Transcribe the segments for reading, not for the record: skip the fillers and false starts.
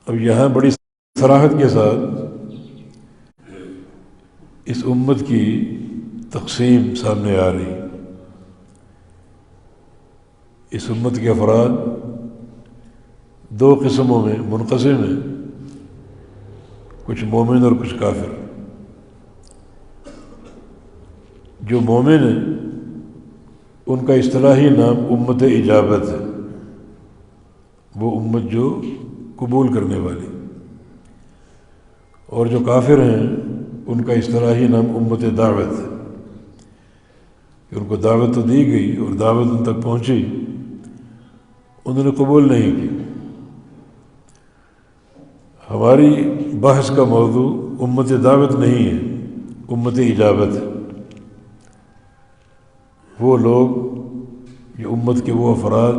اب یہاں بڑی صراحت کے ساتھ اس امت کی تقسیم سامنے آ رہی. اس امت کے افراد دو قسموں میں منقسم ہیں، کچھ مومن اور کچھ کافر. جو مومن ہیں ان کا اصطلاحی نام امت اجابت ہے، وہ امت جو قبول کرنے والی. اور جو کافر ہیں ان کا اصطلاحی نام امت دعوت ہے، کہ ان کو دعوت تو دی گئی اور دعوت ان تک پہنچی، انہوں نے قبول نہیں کی. ہماری بحث کا موضوع امت دعوت نہیں ہے، امت اجابت ہے. وہ لوگ، یہ امت کے وہ افراد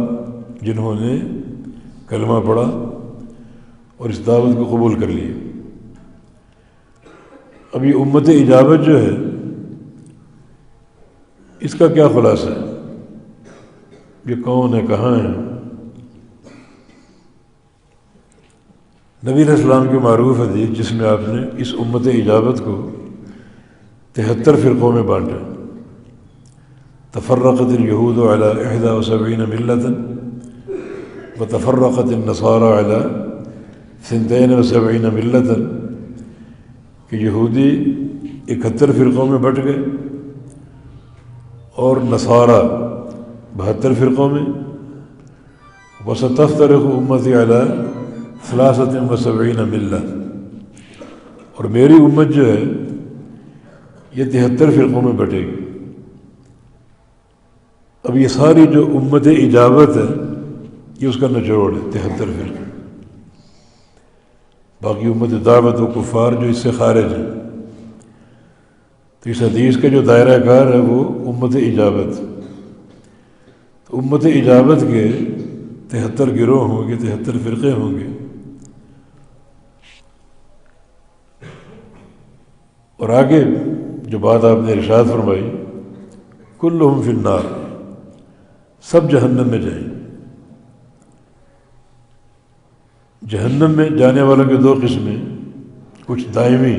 جنہوں نے کلمہ پڑھا اور اس دعوت کو قبول کر لیا. اب یہ امت اجابت جو ہے اس کا کیا خلاصہ ہے؟ یہ کون ہے، کہاں ہے؟ نبی علیہ السلام کی معروف حدیث جس میں آپ نے اس امت اجابت کو 73 فرقوں میں بانٹا. تفرقت اليہود علی 71 ملۃ وتفرقت النصارى علی 72 ملۃ، کہ یہودی 71 فرقوں میں بٹ گئے اور نصارہ 72 فرقوں میں. وستفترق امتی علی 73 ملۃ، اور میری امت جو ہے یہ 73 فرقوں میں بٹے گی. اب یہ ساری جو امت اجابت ہے یہ اس کا نچوڑ ہے، 73 فرقے. باقی امت دعوت و کفار جو اس سے خارج ہیں. تو اس حدیث کا جو دائرہ کار ہے وہ امت اجابت. تو امت اجابت کے 73 گروہ ہوں گے، 73 فرقے ہوں گے. اور آگے جو بات آپ نے ارشاد فرمائی، کلہم فی النار، سب جہنم میں جائیں. جہنم میں جانے والوں کے دو قسمیں، کچھ دائمی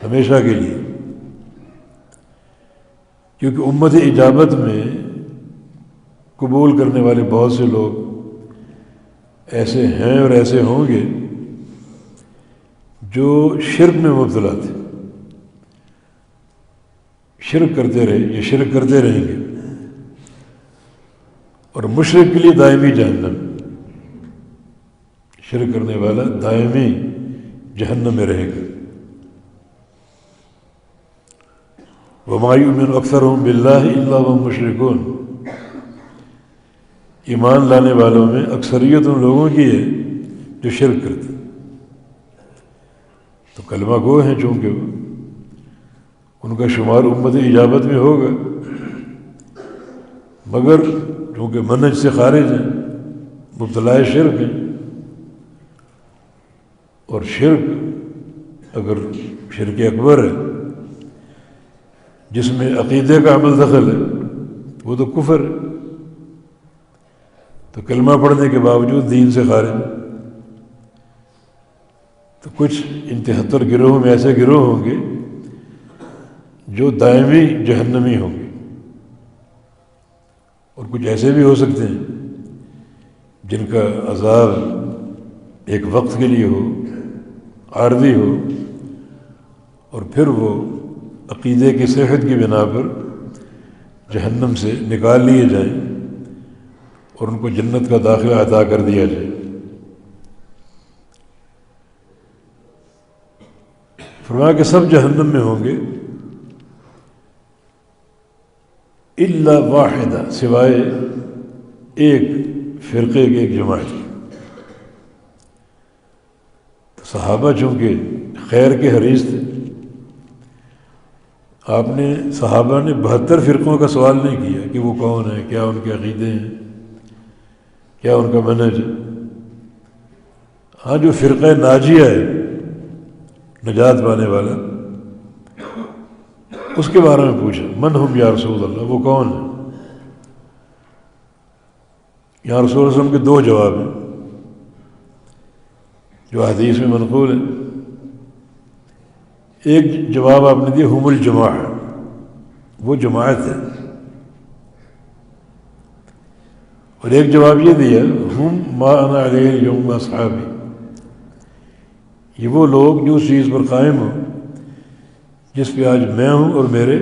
ہمیشہ کے لیے، کیونکہ امت اجابت میں قبول کرنے والے بہت سے لوگ ایسے ہیں اور ایسے ہوں گے جو شرک میں مبتلا تھے، شرک کرتے رہے، یہ شرک کرتے رہیں گے. اور مشرک کے لیے دائمی جہنم، شرک کرنے والا دائمی جہنم میں رہے گا. وَمَا يُؤْمِنُ أَكْثَرُهُم بِاللَّهِ إِلَّا وَهُمْ مُشْرِكُونَ، ایمان لانے والوں میں اکثریت ان لوگوں کی ہے جو شرک کرتے. تو کلمہ گو ہیں چونکہ ان کا شمار امت اجابت میں ہوگا، مگر چونکہ منہج سے خارج ہیں، مبتلا شرک ہیں. اور شرک اگر شرک اکبر ہے جس میں عقیدے کا عمل دخل ہے وہ تو کفر ہے. تو کلمہ پڑھنے کے باوجود دین سے خارج. تو کچھ ان 73 گروہوں میں ایسے گروہ ہوں گے جو دائمی جہنمی ہوں گے، اور کچھ ایسے بھی ہو سکتے ہیں جن کا عذاب ایک وقت کے لیے ہو، عارضی ہو، اور پھر وہ عقیدے کی صحت کی بنا پر جہنم سے نکال لیے جائیں اور ان کو جنت کا داخلہ عطا کر دیا جائے. فرمایا کہ سب جہنم میں ہوں گے الا واحدہ، سوائے ایک فرقے کے، ایک جماعت کے. صحابہ چونکہ خیر کے حریص تھے، آپ نے صحابہ نے 72 فرقوں کا سوال نہیں کیا کہ وہ کون ہیں، کیا ان کے عقیدے ہیں، کیا ان کا منہج ہے. ہاں جو فرقہ ناجیہ ہے، نجات پانے والا، اس کے بارے میں پوچھا، من ہم یا رسول اللہ، وہ کون ہے؟ یا رسول اللہ علیہ وسلم کے دو جواب ہیں. جو حدیث میں منقول ہے. ایک جواب آپ نے دیا ہم الجماعہ، وہ جماعت ہے، اور ایک جواب یہ دیا ہم ما انا علیہ اليوم اصحابی، یہ وہ لوگ جو اس چیز پر قائم ہوں جس پہ آج میں ہوں اور میرے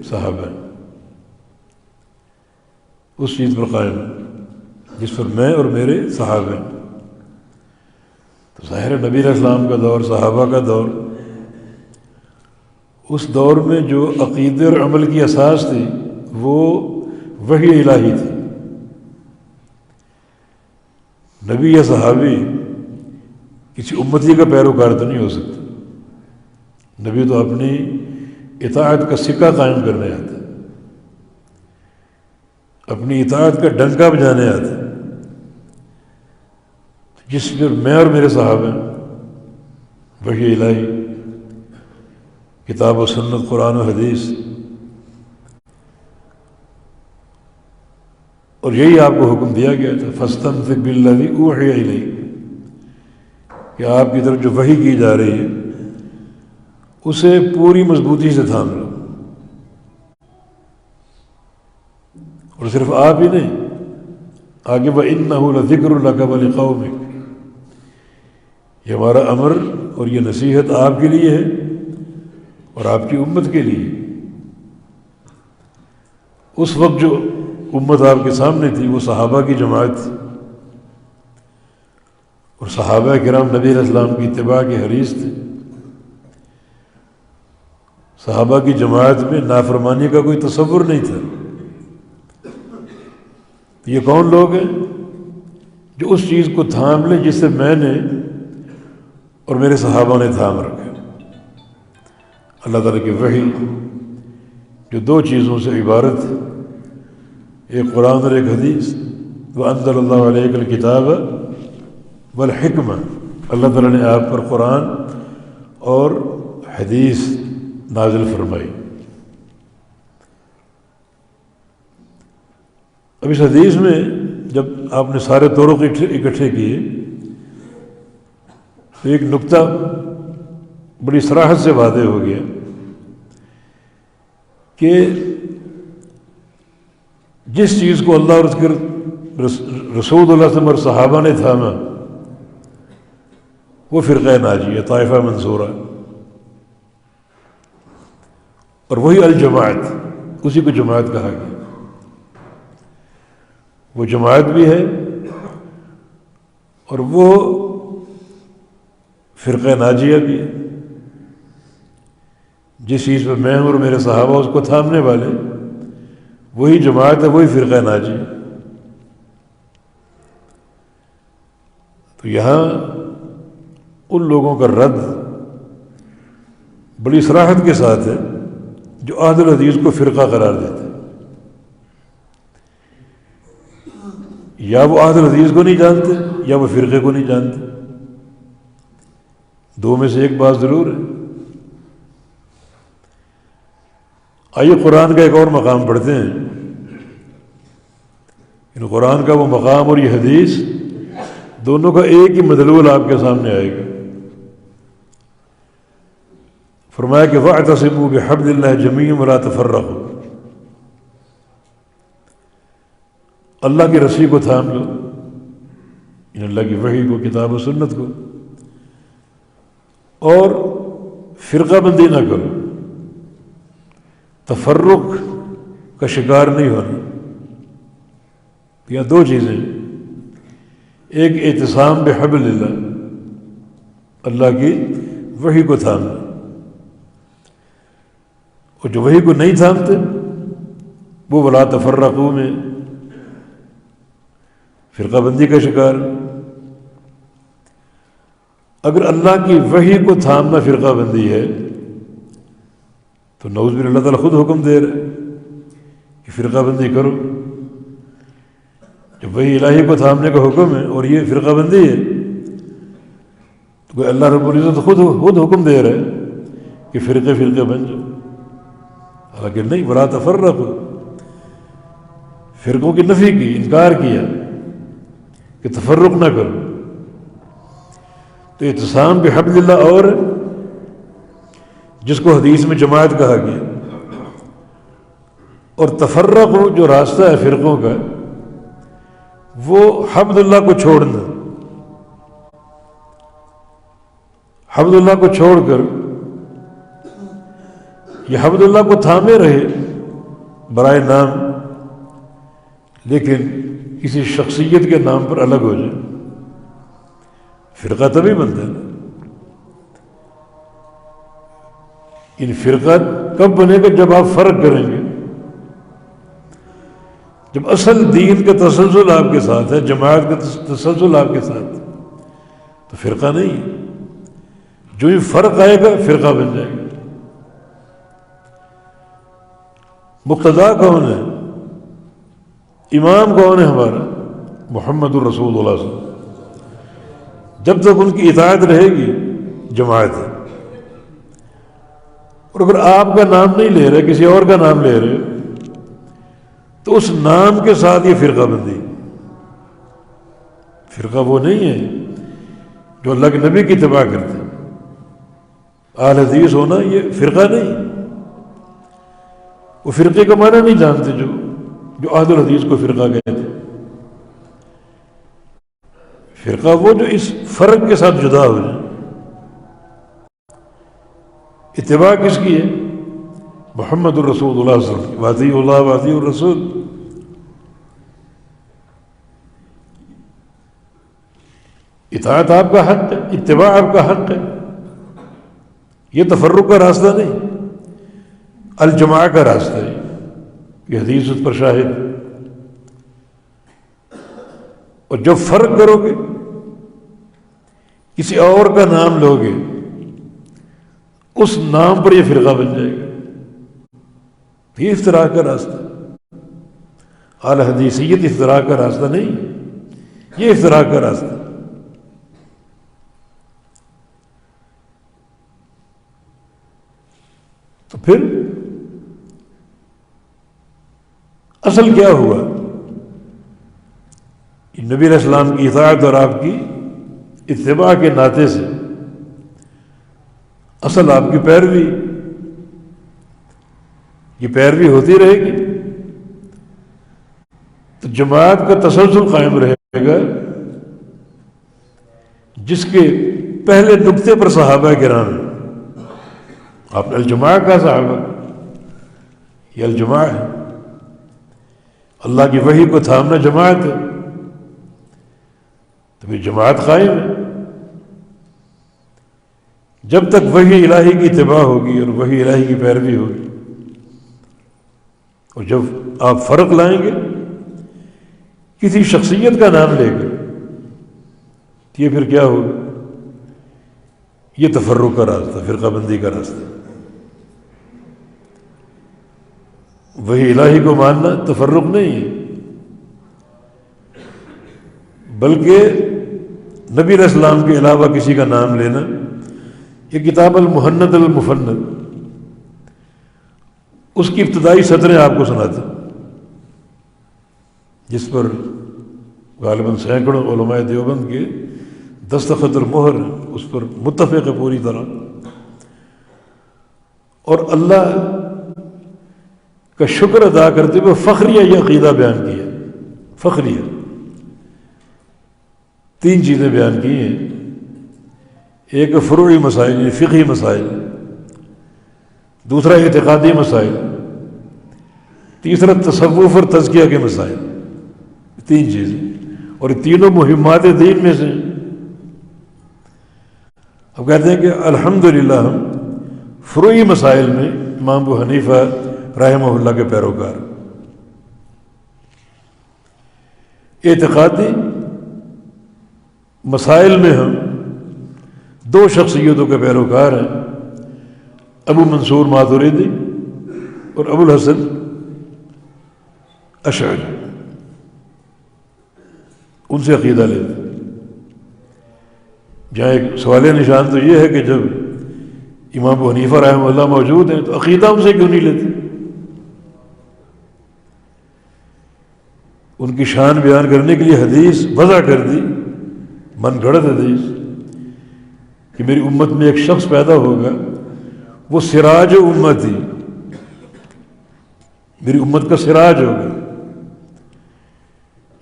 صحابہ ہیں، اس چیز پر قائم ہوں جس پر میں اور میرے صحابہ ہیں. تو ظاہر نبی علیہ السلام کا دور، صحابہ کا دور، اس دور میں جو عقیدے اور عمل کی اساس تھی وہ وحی الہی تھی. نبی یا صحابی کسی امتی کا پیروکار تو نہیں ہو سکتا. نبی تو اپنی اطاعت کا سکہ قائم کرنے آتا ہے، اپنی اطاعت کا ڈنکا بجانے آتا ہے، جس پر میں اور میرے صحابہ وحی الہی، کتاب و سنت، قرآن و حدیث. اور یہی آپ کو حکم دیا گیا تھا فاستمسک بالذی اوحی الیک، کہ آپ کی طرف جو وحی کی جا رہی ہے اسے پوری مضبوطی سے تھام لو. اور صرف آپ ہی نہیں، آگے وَإِنَّهُ لَذِكْرٌ لَكَ وَلِقَوْمِكَ، یہ ہمارا امر اور یہ نصیحت آپ کے لیے ہے اور آپ کی امت کے لیے. اس وقت جو امت آپ کے سامنے تھی وہ صحابہ کی جماعت تھی، اور صحابہ کرام نبی علیہ السلام کی اتباع کے حریص تھے. صحابہ کی جماعت میں نافرمانی کا کوئی تصور نہیں تھا. یہ کون لوگ ہیں جو اس چیز کو تھام لیں جسے میں نے اور میرے صحابہ نے تھام رکھا. اللہ تعالیٰ کی وحی جو دو چیزوں سے عبارت ہے، ایک قرآن اور ایک حدیث. وَأَنزَلَ اللَّهُ عَلَيْكَ الْكِتَابَ وَالْحِكْمَةَ، اللہ تعالیٰ نے آپ پر قرآن اور حدیث نازل فرمائی. اب اس حدیث میں جب آپ نے سارے طرق اکٹھے کیے تو ایک نقطہ بڑی صراحت سے واضح ہو گیا کہ جس چیز کو اللہ اور اس کے رسول اللہ صلی اللہ علیہ وسلم اور صحابہ نے تھاما وہ فرقہ ناجیہ، طائفہ منصورہ، اور وہی الجماعت، اسی کو جماعت کہا گیا. وہ جماعت بھی ہے اور وہ فرقہ ناجیہ بھی ہے. جس چیز پہ میں اور میرے صحابہ اس کو تھامنے والے، وہی جماعت ہے، وہی فرقہ ناجیہ. تو یہاں ان لوگوں کا رد بڑی صراحت کے ساتھ ہے جو اہل الحدیث کو فرقہ قرار دیتے ہیں. یا وہ اہل الحدیث کو نہیں جانتے یا وہ فرقے کو نہیں جانتے، دو میں سے ایک بات ضرور ہے. آئیے قرآن کا ایک اور مقام پڑھتے ہیں. ان قرآن کا وہ مقام اور یہ حدیث دونوں کا ایک ہی مدلول آپ کے سامنے آئے گا. فرمایا کہ وَاعْتَصِمُوا بِحَبْلِ اللَّهِ جَمِيعًا وَلَا تَفَرَّقُوا، اللہ کی رسی کو تھام لو، ان اللہ کی وحی کو، کتاب و سنت کو، اور فرقہ بندی نہ کرو، تفرق کا شکار نہیں ہونا. یہ دو چیزیں، ایک اعتصام بحبل اللہ، اللہ کی وحی کو تھامنا، اور جو وحی کو نہیں تھامتے وہ ولا تفرقوا میں فرقہ بندی کا شکار. اگر اللہ کی وحی کو تھامنا فرقہ بندی ہے تو نعوذ باللہ اللہ تعالیٰ خود حکم دے رہا ہے کہ فرقہ بندی کرو. جب وحی الہی کو تھامنے کا حکم ہے اور یہ فرقہ بندی ہے تو اللہ رب العزت خود حکم دے رہا ہے کہ فرقے بن جاؤ. حالانکہ نہیں، ولا تفرقوا، فرقوں کی نفی کی، انکار کیا کہ تفرق نہ کرو. تو اعتصام بحبل اللہ اور جس کو حدیث میں جماعت کہا گیا، اور تفرق جو راستہ ہے فرقوں کا، وہ حبل اللہ کو چھوڑنا، حبل اللہ کو چھوڑ کر یہ حبل اللہ کو تھامے رہے برائے نام، لیکن کسی شخصیت کے نام پر الگ ہو جائے، فرقہ تبھی بنتا ہے۔ ان فرقہ کب بنے گا؟ جب آپ فرق کریں گے، جب اصل دین کا تسلسل آپ کے ساتھ ہے، جماعت کا تسلسل آپ کے ساتھ، تو فرقہ نہیں ہے۔ جو ہی فرق آئے گا فرقہ بن جائے گا۔ مقتدا کون ہے؟ امام کون ہے ہمارا؟ محمد الرسول اللہ صلی اللہ علیہ وسلم۔ جب تک ان کی اطاعت رہے گی جماعت ہے، اور اگر آپ کا نام نہیں لے رہے، کسی اور کا نام لے رہے، تو اس نام کے ساتھ یہ فرقہ بندی۔ فرقہ وہ نہیں ہے جو اللہ کے نبی کی اتباع کرتے ہیں۔ اہل حدیث ہونا یہ فرقہ نہیں، وہ فرقے کا معنی نہیں جانتے جو اہل الحدیث کو فرقہ کہتے ہیں۔ فرقہ وہ جو اس فرق کے ساتھ جدا ہو جائے۔ اتباع کس کی ہے؟ محمد الرسول اللہ صلی اللہ علیہ وسلم، واطیعوا اللہ واطیعوا الرسول۔ اطاعت آپ کا حق ہے، اتباع آپ کا حق ہے، یہ تفرق کا راستہ نہیں، الجماع کا راستہ ہے۔ یہ حدیث اس پر شاہد۔ اور جب فرق کرو گے، کسی اور کا نام لو گے، اس نام پر یہ فرقہ بن جائے گا۔ یہ افتراق کا راستہ، اعلی حدیثیت افتراق کا راستہ نہیں، یہ افتراق کا راستہ۔ تو پھر اصل کیا ہوا؟ نبی علیہ السلام کی اطاعت اور آپ کی اتباع کے ناطے سے اصل آپ کی پیروی، یہ پیروی ہوتی رہے گی تو جماعت کا تسلسل قائم رہے گا، جس کے پہلے نقطے پر صحابہ کرام، آپ نے الجماع کا صحابہ، یہ الجماع ہے، اللہ کی وحی کو تھامنا جماعت ہے، تو یہ جماعت قائم ہے۔ جب تک وحی الہی کی اتباع ہوگی اور وحی الہی کی پیروی ہوگی، اور جب آپ فرق لائیں گے، کسی شخصیت کا نام لے گے، تو یہ پھر کیا ہوگا؟ یہ تفرق کا راستہ، فرقہ بندی کا راستہ۔ وحی الہی کو ماننا تفرق نہیں ہے، بلکہ نبی علیہ السلام کے علاوہ کسی کا نام لینا۔ یہ کتاب المحند المفند، اس کی ابتدائی سطریں آپ کو سناتے ہیں، جس پر غالباً سینکڑوں علماء دیوبند کے دستخط اور مہر ہیں، اس پر متفق ہے پوری طرح۔ اور اللہ کا شکر ادا کرتے ہوئے فخریہ یہ عقیدہ بیان کیا، فخریہ 3 چیزیں بیان کی ہیں۔ ایک فروعی مسائل، یعنی فقہی مسائل، دوسرا اعتقادی مسائل، تیسرا تصوف اور تزکیہ کے مسائل، 3 چیزیں، اور یہ تینوں مہمات دین میں سے۔ اب کہتے ہیں کہ الحمدللہ ہم فروعی مسائل میں امام ابو حنیفہ رحمہ اللہ کے پیروکار، اعتقادی مسائل میں ہم 2 شخصیتوں کے پیروکار ہیں، ابو منصور ماتوریدی اور ابو الحسن اشعری، ان سے عقیدہ لیتے ہیں۔ جہاں ایک سوال نشان تو یہ ہے کہ جب امام ابو حنیفہ رحمہ اللہ موجود ہیں تو عقیدہ ان سے کیوں نہیں لیتے؟ ان کی شان بیان کرنے کے لیے حدیث وضع کر دی، من گھڑت حدیث، کہ میری امت میں ایک شخص پیدا ہوگا وہ سراج امتی، میری امت کا سراج ہوگا.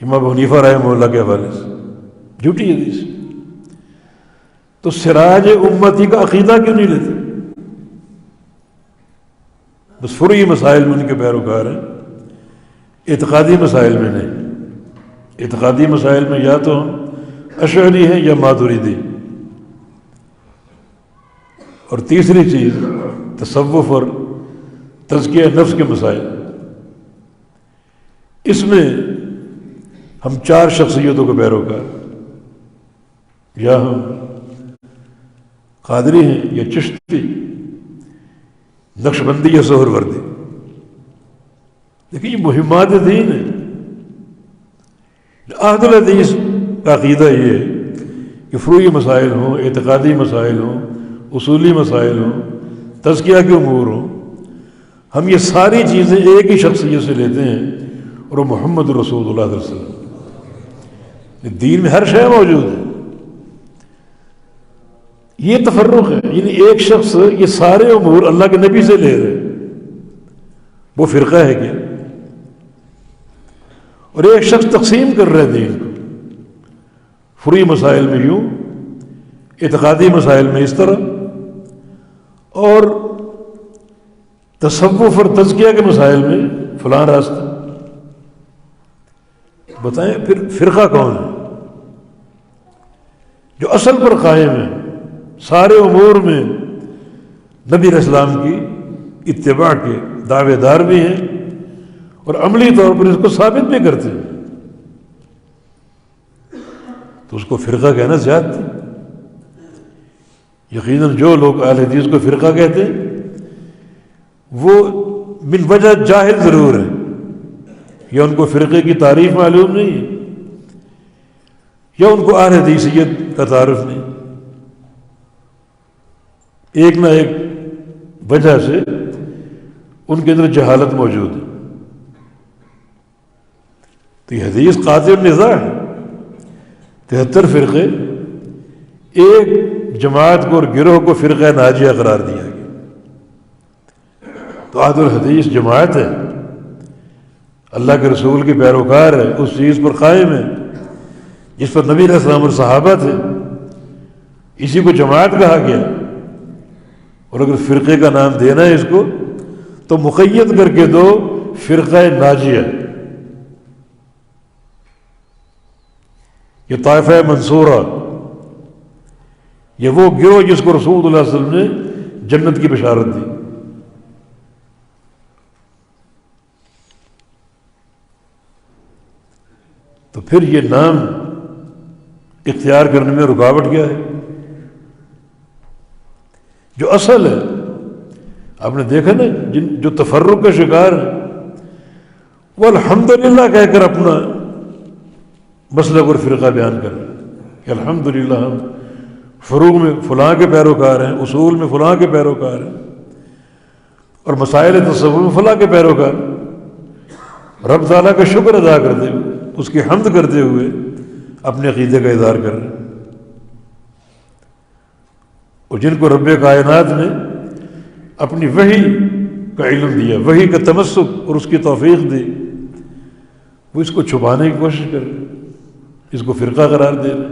امام حنیفہ رحمہ اللہ کے حوالے سے جھوٹی حدیث. تو سراج امتی کا عقیدہ کیوں نہیں لیتے؟ بس فروعی مسائل میں ان کے پیروکار ہیں، اعتقادی مسائل میں نہیں. اعتقادی مسائل میں یا تو ہم اشعری ہیں یا ماتریدی. اور تیسری چیز تصوف اور تزکیہ نفس کے مسائل، اس میں ہم 4 شخصیتوں کے پیروکار، یا ہم قادری ہیں یا چشتی، نقشبندی یا سہروردی. دیکھیں یہ مہمات دین ہے. اہل الحدیث کا عقیدہ یہ ہے کہ فروعی مسائل ہوں، اعتقادی مسائل ہوں، اصولی مسائل ہوں، تزکیہ کے امور ہوں، ہم یہ ساری چیزیں ایک ہی شخصیت سے لیتے ہیں، اور وہ محمد رسول اللہ صلی اللہ علیہ وسلم. دین میں ہر شے موجود ہے. یہ تفرق ہے، یعنی ایک شخص یہ سارے امور اللہ کے نبی سے لے رہے، وہ فرقہ ہے کیا؟ اور ایک شخص تقسیم کر رہے دین کو، فروعی مسائل میں یوں، اعتقادی مسائل میں اس طرح، اور تصوف اور تزکیہ کے مسائل میں فلاں راستہ. بتائیں پھر فرقہ کون ہے؟ جو اصل پر قائم ہے، سارے امور میں نبی علیہ السلام کی اتباع کے دعوے دار بھی ہیں اور عملی طور پر اس کو ثابت بھی کرتے ہیں، تو اس کو فرقہ کہنا زیادہ تھی. یقیناً جو لوگ اہل حدیث کو فرقہ کہتے ہیں وہ من وجہ جاہل ضرور ہے، یا ان کو فرقے کی تعریف معلوم نہیں ہے، یا ان کو اہل حدیثیت کا تعارف نہیں. ایک نہ ایک وجہ سے ان کے اندر جہالت موجود ہے. تو یہ حدیث قاطع النزاع ہے. 73 فرقے، ایک جماعت کو اور گروہ کو فرقہ ناجیہ قرار دیا گیا. تو اہل الحدیث جماعت ہے، اللہ کے رسول کی پیروکار ہے، اس چیز پر قائم ہے جس پر نبی علیہ السلام اور صحابہ تھے، اسی کو جماعت کہا گیا. اور اگر فرقے کا نام دینا ہے اس کو تو مقید کر کے دو فرقہ ناجیہ. یہ طائفہ منصورہ، یہ وہ گروہ جس کو رسول اللہ صلی اللہ علیہ وسلم نے جنت کی بشارت دی. تو پھر یہ نام اختیار کرنے میں رکاوٹ کیا ہے؟ جو اصل ہے، آپ نے دیکھا نا جو تفرق کا شکار ہے وہ الحمدللہ کہہ کر اپنا مسلک اور فرقہ بیان کر رہے ہیں کہ الحمدللہ ہم فروع میں فلاں کے پیروکار ہیں، اصول میں فلاں کے پیروکار ہیں، اور مسائل تصوف میں فلاں کے پیروکار. رب تعالیٰ کا شکر ادا کرتے ہوئے، اس کی حمد کرتے ہوئے اپنے عقیدے کا اظہار کر رہے ہیں. اور جن کو رب کائنات نے اپنی وحی کا علم دیا، وحی کا تمسک اور اس کی توفیق دی، وہ اس کو چھپانے کی کوشش کر رہے ہیں، اس کو فرقہ قرار دے رہے ہیں،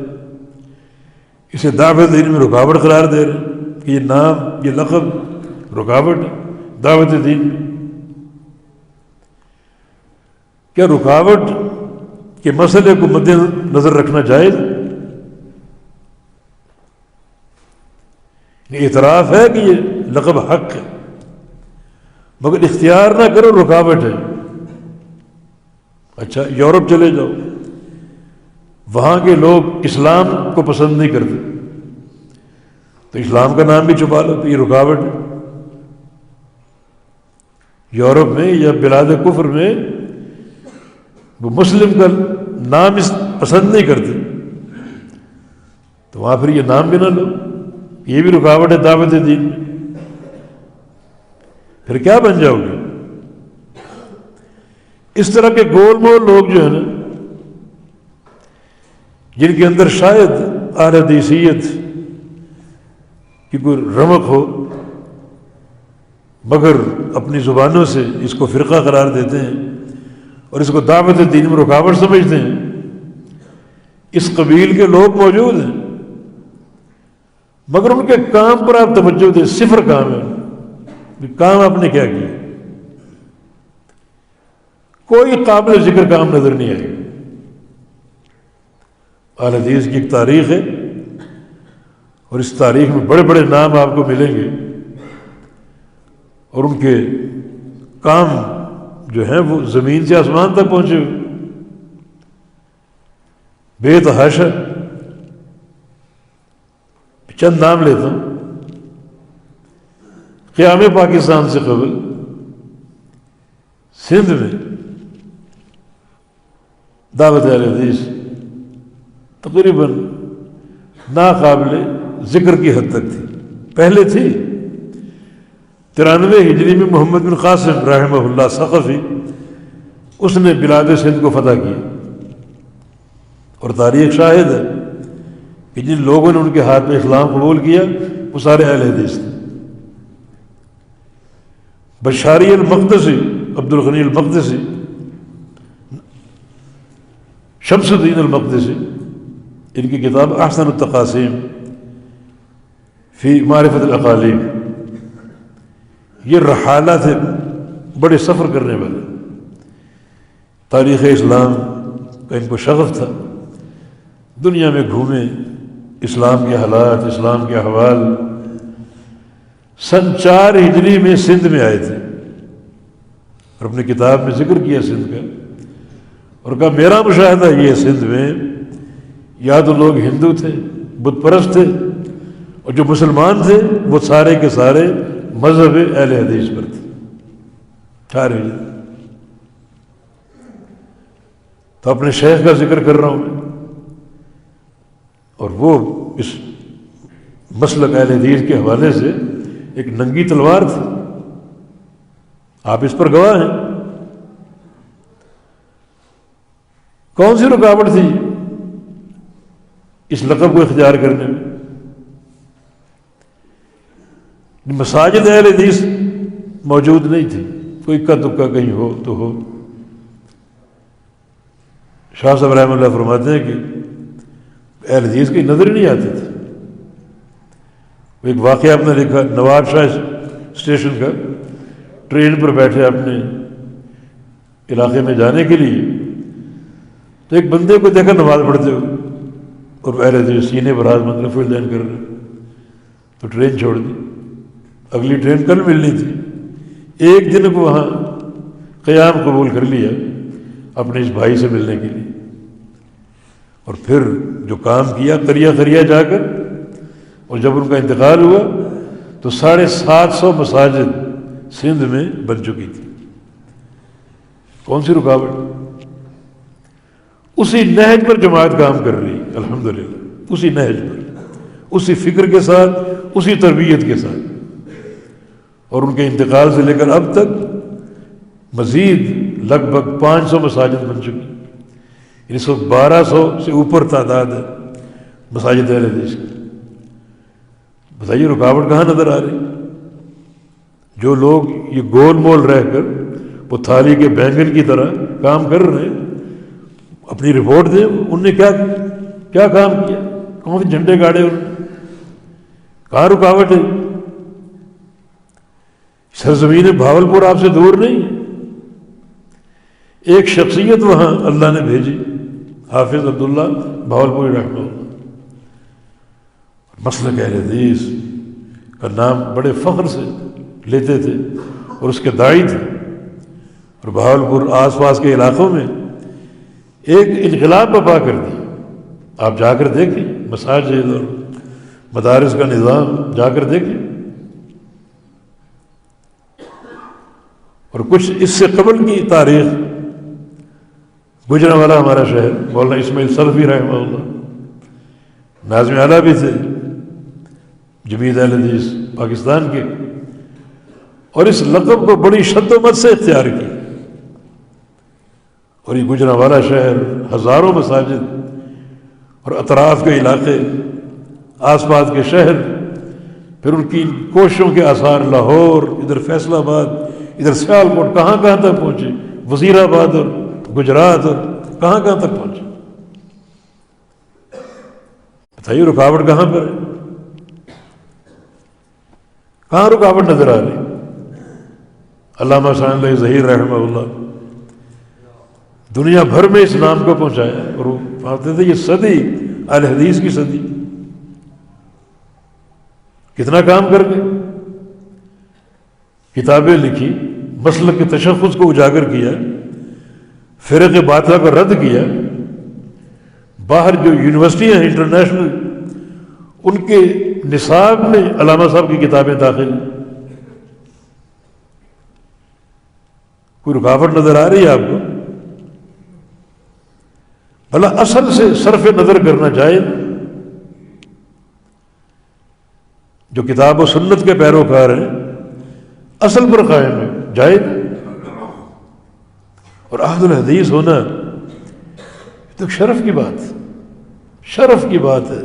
اسے دعوت دین میں رکاوٹ قرار دے رہے ہیں کہ یہ نام، یہ لقب رکاوٹ ہے دعوت دین میں. کیا رکاوٹ کے مسئلے کو مد نظر رکھنا جائز؟ اعتراف ہے کہ یہ لقب حق ہے، مگر اختیار نہ کرو رکاوٹ ہے. اچھا یورپ چلے جاؤ، وہاں کے لوگ اسلام کو پسند نہیں کرتے، تو اسلام کا نام بھی چھپا لو تو یہ رکاوٹ ہے. یورپ میں یا بلاد کفر میں وہ مسلم کا نام پسند نہیں کرتے، تو وہاں پھر یہ نام بھی نہ لو، یہ بھی رکاوٹ ہے دعوت دین میں. پھر کیا بن جاؤ گے؟ اس طرح کے گول مول لوگ جو ہیں نا، جن کے اندر شاید اہل حدیثیت کہ کوئی رمق ہو، مگر اپنی زبانوں سے اس کو فرقہ قرار دیتے ہیں اور اس کو دعوت دین میں رکاوٹ سمجھتے ہیں۔ اس قبیل کے لوگ موجود ہیں، مگر ان کے کام پر آپ توجہ دیں، صفر کام ہے۔ کام آپ نے کیا کیا؟ کوئی قابل ذکر کام نظر نہیں آئے۔ اہل حدیث کی ایک تاریخ ہے، اور اس تاریخ میں بڑے بڑے نام آپ کو ملیں گے، اور ان کے کام جو ہیں وہ زمین سے آسمان تک پہنچے ہوئے، بے تحاشا۔ چند نام لیتا ہوں۔ قیام پاکستان سے قبل سندھ میں دعوت اہل حدیث تقریباً ناقابل ذکر کی حد تک تھی۔ پہلے تھی 93 ہجری میں محمد بن قاسم رحمہ اللہ ثقفی، اس نے بلاد سندھ کو فتح کیا، اور تاریخ شاہد ہے کہ جن لوگوں نے ان کے ہاتھ میں اسلام قبول کیا وہ سارے اہل حدیث تھے۔ بشاری المقدسی، عبد الغنی المقدسی، شمس الدین المقدسی، ان کی کتاب احسن التقاسیم فی معرفت الاقالیم، یہ رحالہ تھے، بڑے سفر کرنے والے۔ تاریخ اسلام کا ان کو شغف تھا، دنیا میں گھومے، اسلام کے حالات، اسلام کے احوال۔ سن 4 ہجری میں سندھ میں آئے تھے، اور اپنی کتاب میں ذکر کیا سندھ کا، اور کہا میرا مشاہدہ یہ سندھ میں یا تو لوگ ہندو تھے، بت پرست تھے، اور جو مسلمان تھے وہ سارے کے سارے مذہب اہل حدیث پر تھے۔ 4 ہجری۔ تو اپنے شیخ کا ذکر کر رہا ہوں میں، اور وہ اس مسلک اہل حدیث کے حوالے سے ایک ننگی تلوار تھی، آپ اس پر گواہ ہیں۔ کون سی رکاوٹ تھی اس لقب کو اختیار کرنے میں؟ مساجد اہل حدیث موجود نہیں تھی، کوئی اکا دکا کہیں ہو تو ہو۔ شاہ صاحب رحمہ اللہ فرماتے ہیں کہ اہل حدیث کی نظر نہیں آتی تھی۔ ایک واقعہ آپ نے لکھا، نواب شاہ اسٹیشن کا، ٹرین پر بیٹھے اپنے علاقے میں جانے کے لیے، تو ایک بندے کو دیکھا نماز پڑھتے ہوئے، اور اہل حدیث سینے پر ہاتھ باندھ رفع الدین کر رہے، تو ٹرین چھوڑ دی۔ اگلی ٹرین کل ملنی تھی، ایک دن کو وہاں قیام قبول کر لیا اپنے اس بھائی سے ملنے کے لیے، اور پھر جو کام کیا قریہ قریہ جا کر، اور جب ان کا انتقال ہوا تو 750 مساجد سندھ میں بن چکی تھی۔ کون سی رکاوٹ؟ اسی نہج پر جماعت کام کر رہی، الحمدللہ، اسی نہج پر، اسی فکر کے ساتھ، اسی تربیت کے ساتھ، اور ان کے انتقال سے لے کر اب تک مزید لگ بھگ 500 مساجد بن چکی۔ اس وقت 1200 سے اوپر تعداد ہے مساجد اہل حدیث کی۔ بتائیے رکاوٹ کہاں نظر آ رہی؟ جو لوگ یہ گول مول رہ کر وہ تھالی کے بینگن کی طرح کام کر رہے ہیں، اپنی رپورٹ دیں، انہوں نے کیا کام کیا، کون سے جھنڈے گاڑے انہوں نے، کہاں رکاوٹ ہے؟ سرزمین بھاولپور آپ سے دور نہیں ہے۔ ایک شخصیت وہاں اللہ نے بھیجی، حافظ عبداللہ بھاولپوری رحمہ اللہ، مسلک اہل حدیث کا نام بڑے فخر سے لیتے تھے، اور اس کے داعی تھے، اور بہاولپور آس پاس کے علاقوں میں ایک انقلاب برپا کر دیا۔ آپ جا کر دیکھیں، مساجد اور مدارس کا نظام جا کر دیکھیں۔ اور کچھ اس سے قبل کی تاریخ، گجرانوالہ ہمارا شہر، مولانا اسماعیل سلفی رحمہ اللہ ناظم اعلیٰ بھی تھے جمعیت اہل حدیث پاکستان کے، اور اس لقب کو بڑی شد و مت سے اختیار کی، اور یہ گجرانوالہ شہر، ہزاروں مساجد اور اطراف کے علاقے، آس پاس کے شہر، پھر ان کی کوششوں کے آثار لاہور، ادھر فیصلہ آباد، ادھر سیالکوٹ، کہاں کہاں تک پہنچے، وزیر آباد اور گجرات اور کہاں کہاں تک پہنچے. بتائیے رکاوٹ کہاں پر ہے؟ کہاں رکاوٹ نظر آ رہی؟ علامہ ثانی علیہ ظہیر رحمہ اللہ دنیا بھر میں اسلام کو پہنچایا، اور وہ فرماتے تھے یہ صدی اہل حدیث کی صدی. کتنا کام کر گئے، کتابیں لکھی، مسلک کے تشخص کو اجاگر کیا، فرق باطلہ کو رد کیا. باہر جو یونیورسٹیاں ہیں انٹرنیشنل، ان کے نصاب میں علامہ صاحب کی کتابیں داخل ہیں. کوئی رکاوٹ نظر آ رہی ہے آپ کو؟ بھلا اصل سے صرف نظر کرنا جائز. جو کتاب و سنت کے پیروکار ہیں اصل پر قائم ہے، جائز. اور احد الحدیث ہونا یہ تو شرف کی بات، شرف کی بات ہے،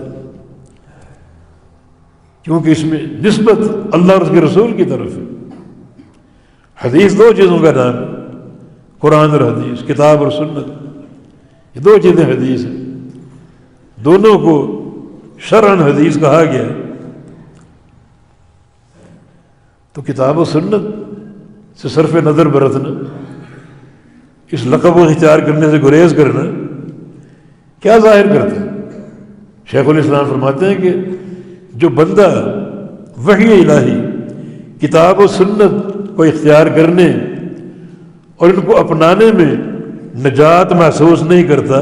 کیونکہ اس میں نسبت اللہ اور اس کے رسول کی طرف ہے. حدیث دو چیزوں کا نام ہے، قرآن اور حدیث، کتاب اور سنت، یہ دو چیزیں حدیث ہیں. دونوں کو شرعاً حدیث کہا گیا ہے. تو کتاب و سنت سے صرف نظر برتنا، اس لقب کو اختیار کرنے سے گریز کرنا کیا ظاہر کرتا ہے؟ شیخ الاسلام فرماتے ہیں کہ جو بندہ وحی الہی، کتاب و سنت کو اختیار کرنے اور ان کو اپنانے میں نجات محسوس نہیں کرتا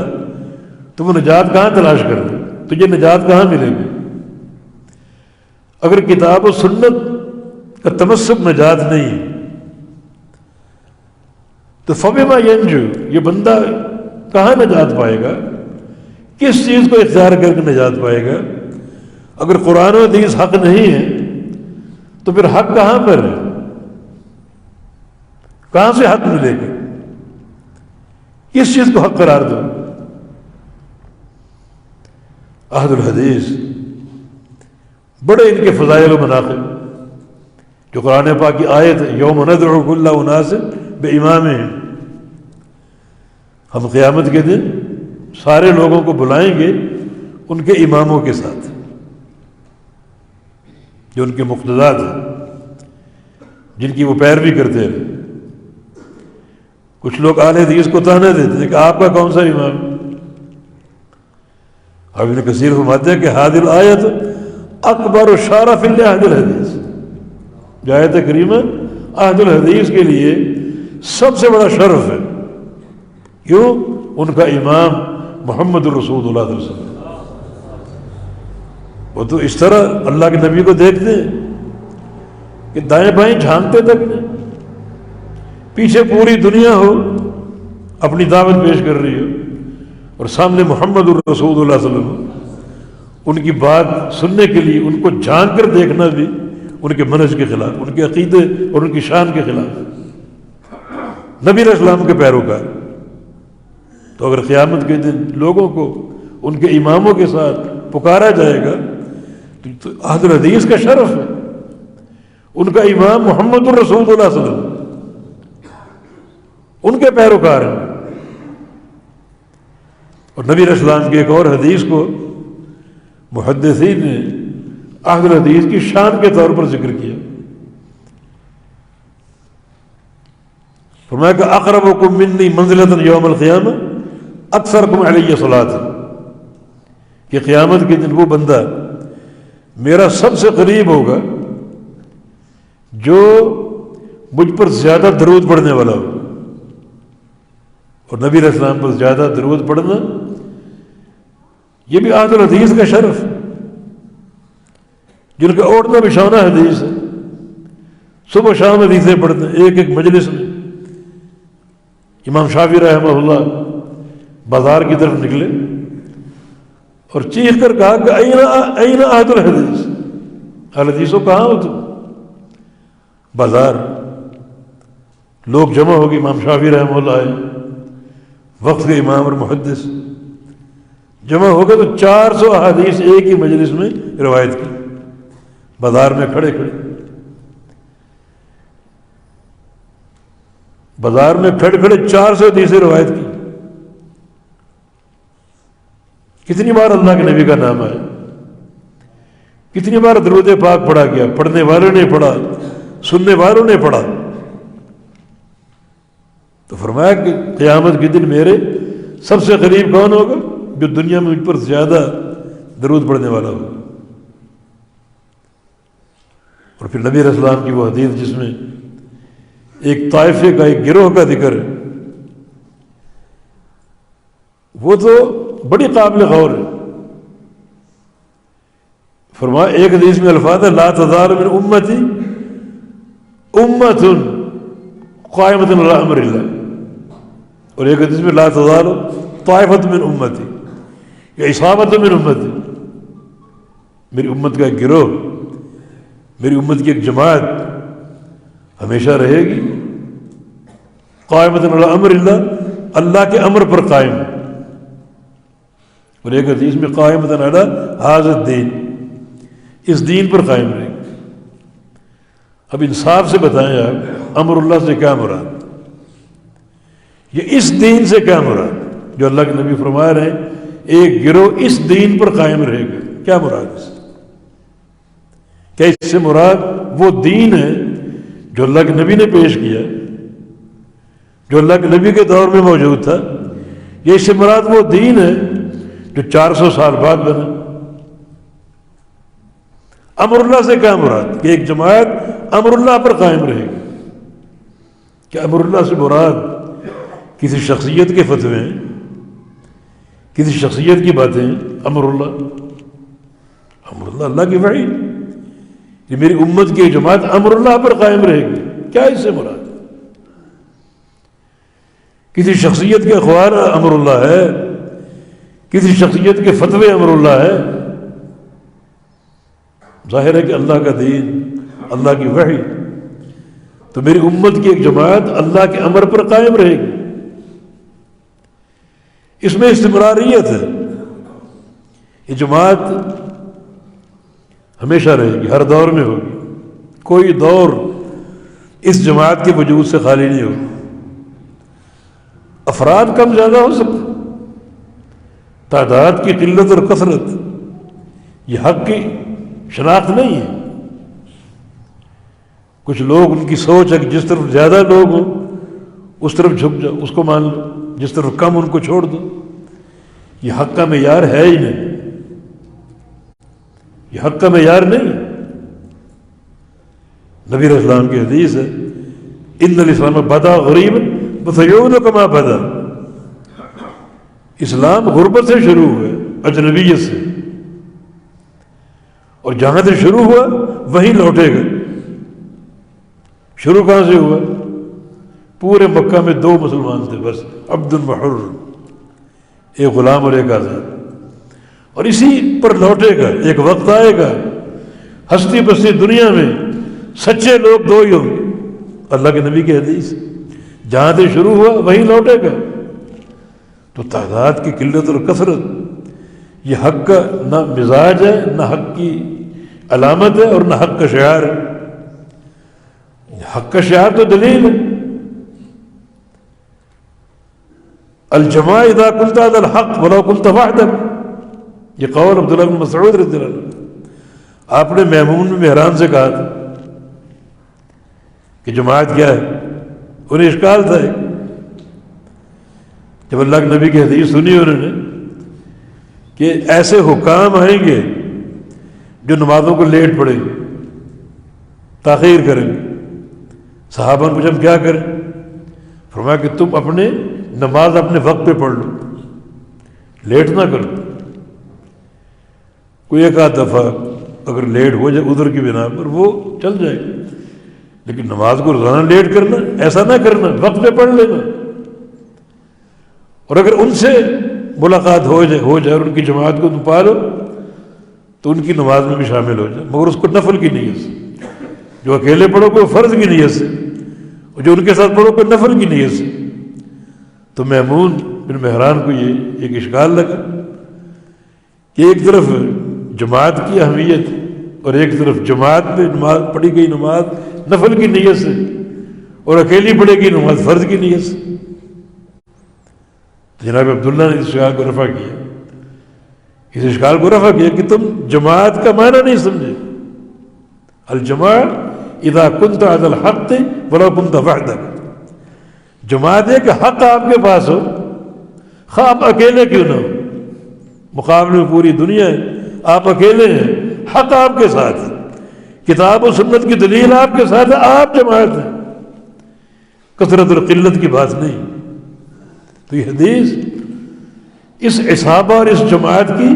تو وہ نجات کہاں تلاش کر رہے؟ تجھے نجات کہاں ملے گی؟ اگر کتاب و سنت کا تمسک نجات نہیں ہے تو فبما ینجو، یہ بندہ کہاں نجات پائے گا؟ کس چیز کو اختیار کر کے نجات پائے گا؟ اگر قرآن و حدیث حق نہیں ہے تو پھر حق کہاں پر ہے؟ کہاں سے حق ملے گا؟ کس چیز کو حق قرار دو؟ احد الحدیث بڑے ان کے فضائل و مناقب، جو قرآن پاک کی آیت ہے، یوم ندعو کل اناس بامامہم، ہم قیامت کے دن سارے لوگوں کو بلائیں گے ان کے اماموں کے ساتھ، جو ان کے مقتدات ہیں، جن کی وہ پیروی کرتے ہیں. کچھ لوگ اہل حدیث کو طعنہ دیتے ہیں کہ آپ کا کون سا امام؟ ابن کثیر فرماتے ہیں کہ ہذہ الآیت اکبر شرف لأہل الحدیث، جو آیت کریمہ اہل الحدیث کے لیے سب سے بڑا شرف ہے. کیوں؟ ان کا امام محمد الرسول اللہ صلی اللہ علیہ وسلم. وہ تو اس طرح اللہ کے نبی کو دیکھتے ہیں کہ دائیں بائیں جھانکتے تک نہیں، پیچھے پوری دنیا ہو اپنی دعوت پیش کر رہی ہو اور سامنے محمد الرسول اللہ صلی اللہ علیہ وسلم، ان کی بات سننے کے لیے ان کو جھانک کر دیکھنا بھی ان کے منہج کے خلاف، ان کے عقیدے اور ان کی شان کے خلاف. نبی علیہ السلام کے پیروکار. تو اگر قیامت کے دن لوگوں کو ان کے اماموں کے ساتھ پکارا جائے گا تو اہل الحدیث کا شرف ہے، ان کا امام محمد الرسول اللہ صلی اللہ علیہ وسلم، ان کے پیروکار ہیں. اور نبی علیہ السلام کی ایک اور حدیث کو محدثین نے اہل الحدیث کی شان کے طور پر ذکر کیا. فرمایا کہ اقربکم منی منزلۃ یوم القیامہ اکثرکم علی صلاۃ، کہ قیامت کے دن وہ بندہ میرا سب سے قریب ہوگا جو مجھ پر زیادہ درود پڑھنے والا ہو. اور نبی علیہ السلام پر زیادہ درود پڑھنا یہ بھی اہل الحدیث کا شرف، جن کا اوڑھنا بچھونا حدیث ہے، صبح شام حدیثیں پڑھتے ہیں ایک ایک مجلس میں. امام شافعی رحمہ اللہ بازار کی طرف نکلے اور چیخ کر کہا کہ این اہل الحدیث، اہل حدیثوں کہاں ہو تم؟ بازار لوگ جمع ہو گئے، امام شافعی رحمہ اللہ آئے، وقت کے امام اور محدث جمع ہو گئے تو 400 احادیث ایک ہی مجلس میں روایت کی. بازار میں کھڑے کھڑے، بازار میں کھڑے کھڑے 400 حدیثیں روایت کی. کتنی بار اللہ کے نبی کا نام آیا، کتنی بار درود پاک پڑھا گیا، پڑھنے والوں نے پڑھا، سننے والوں نے پڑھا. تو فرمایا کہ قیامت کے دن میرے سب سے قریب کون ہوگا؟ جو دنیا میں مجھ پر زیادہ درود پڑھنے والا ہوگا. اور پھر نبی علیہ السلام کی وہ حدیث جس میں ایک طائفے کا، ایک گروہ کا ذکر ہے، وہ تو بڑی قابل غور ہے. فرمایا ایک حدیث میں الفاظ ہے لا تزال من امتی امت قائمۃ علی امر اللہ، اور ایک حدیث میں لا تزال طائفۃ من امتی یا اصابۃ من امتی، میری امت کا ایک گروہ، میری امت کی ایک جماعت ہمیشہ رہے گی قائمۃ علی امر اللہ، اللہ کے امر پر قائم. اور ایک حدیث میں قائمۃ علی ھذا الدین، اس دین پر قائم رہے گی. اب انصاف سے بتائیں آپ، امر اللہ سے کیا مراد؟ یہ اس دین سے کیا مراد جو اللہ کے نبی فرما رہے ہیں ایک گروہ اس دین پر قائم رہے گا؟ کیا مراد اس؟ کیا اس سے مراد وہ دین ہے جو اللہ کے نبی نے پیش کیا، جو اللہ کے نبی کے دور میں موجود تھا؟ یہ اس سے مراد وہ دین ہے جو 400 سال بعد بنا؟ امر اللہ سے کیا مراد؟ کہ ایک جماعت امر اللہ پر قائم رہے گی. کہ امر اللہ سے مراد کسی شخصیت کے فتوے ہیں، کسی شخصیت کی باتیں ہیں؟ امر اللہ اللہ کی وحی. یہ میری امت کی جماعت امر اللہ پر قائم رہے گی، کیا اس سے مراد؟ کسی شخصیت کے اخبار امر اللہ ہے، کسی شخصیت کے فتوے امر اللہ ہے؟ ظاہر ہے کہ اللہ کا دین، اللہ کی وحی. تو میری امت کی ایک جماعت اللہ کے امر پر قائم رہے گی. اس میں استمراریت ہے. یہ جماعت ہمیشہ رہے گی، ہر دور میں ہوگی. کوئی دور اس جماعت کے وجود سے خالی نہیں ہوگا. افراد کم زیادہ ہو سکتے، تعداد کی قلت اور کثرت یہ حق کی شناخت نہیں ہے. کچھ لوگ، ان کی سوچ ہے کہ جس طرف زیادہ لوگ ہوں اس طرف جھک جاؤ، اس کو مان لو، جس طرف کم ان کو چھوڑ دو. یہ حق کا معیار ہے ہی نہیں، یہ حق کا معیار نہیں. نبی علیہ السلام کی حدیث ہے ان الاسلام بدا غریب وسیعود کما بدا. اسلام غربت سے شروع ہوا، اجنبیت سے، اور جہاں سے شروع ہوا وہیں لوٹے گا. شروع کہاں سے ہوا؟ پورے مکہ میں 2 مسلمان تھے بس، عبد وحر، ایک غلام اور ایک آزاد. اور اسی پر لوٹے گا. ایک وقت آئے گا ہستی بستی دنیا میں سچے لوگ 2 ہی ہوں گے. اللہ کے نبی کی حدیث، جہاں سے شروع ہوا وہیں لوٹے گا. تو تعداد کی قلت اور کثرت یہ حق کا نہ مزاج ہے، نہ حق کی علامت ہے، اور نہ حق کا شعار ہے. حق کا شعار تو دلیل ہے. الجماع اذا قلت هذا الحق ولو قلت وحدك، یہ قول عبداللہ بن مسعود رضی اللہ عنہ. آپ نے میمون میں مہران سے کہا تھا کہ جماعت کیا ہے؟ انہیں اشکال تھا. جب اللہ کے نبی کی حدیث سنی انہوں نے کہ ایسے حکام آئیں گے جو نمازوں کو لیٹ پڑھیں گے، تاخیر کریں گے. صحابہ نے پوچھا ہم کیا کریں؟ فرمایا کہ تم اپنے نماز اپنے وقت پہ پڑھ لو، لیٹ نہ کرو. کوئی ایک آدھ دفعہ اگر لیٹ ہو جائے عذر کی بنا پر وہ چل جائے، لیکن نماز کو روزانہ لیٹ کرنا ایسا نہ کرنا، وقت پہ پڑھ لینا. اور اگر ان سے ملاقات ہو جائے اور ان کی جماعت کو تم پا لو تو ان کی نماز میں بھی شامل ہو جائے، مگر اس کو نفل کی نیت سے. جو اکیلے پڑھو کوئی فرض کی نیت سے، اور جو ان کے ساتھ پڑھو کوئی نفل کی نیت سے. تو میمون بن مہران کو یہ ایک اشکال لگا کہ ایک طرف جماعت کی اہمیت اور ایک طرف جماعت میں نماز پڑھی گئی، نماز نفل کی نیت سے، اور اکیلی پڑھے گی نماز فرض کی نیت سے۔ جناب عبداللہ نے اس اشکال کو رفع کیا، اس اشکال کو رفع کیا کہ تم جماعت کا معنی نہیں سمجھے۔ الجماع اذا كنت على الحق ولو كنت وحدك، جماعت ہے کہ حق آپ کے پاس ہو، خواہ آپ اکیلے کیوں نہ ہو، مقابلے میں پوری دنیا ہے، آپ اکیلے ہیں، حق آپ کے ساتھ ہے، کتاب و سنت کی دلیل آپ کے ساتھ ہے، آپ جماعت ہیں، کثرت اور قلت کی بات نہیں۔ تو یہ حدیث اس اصحابہ اور اس جماعت کی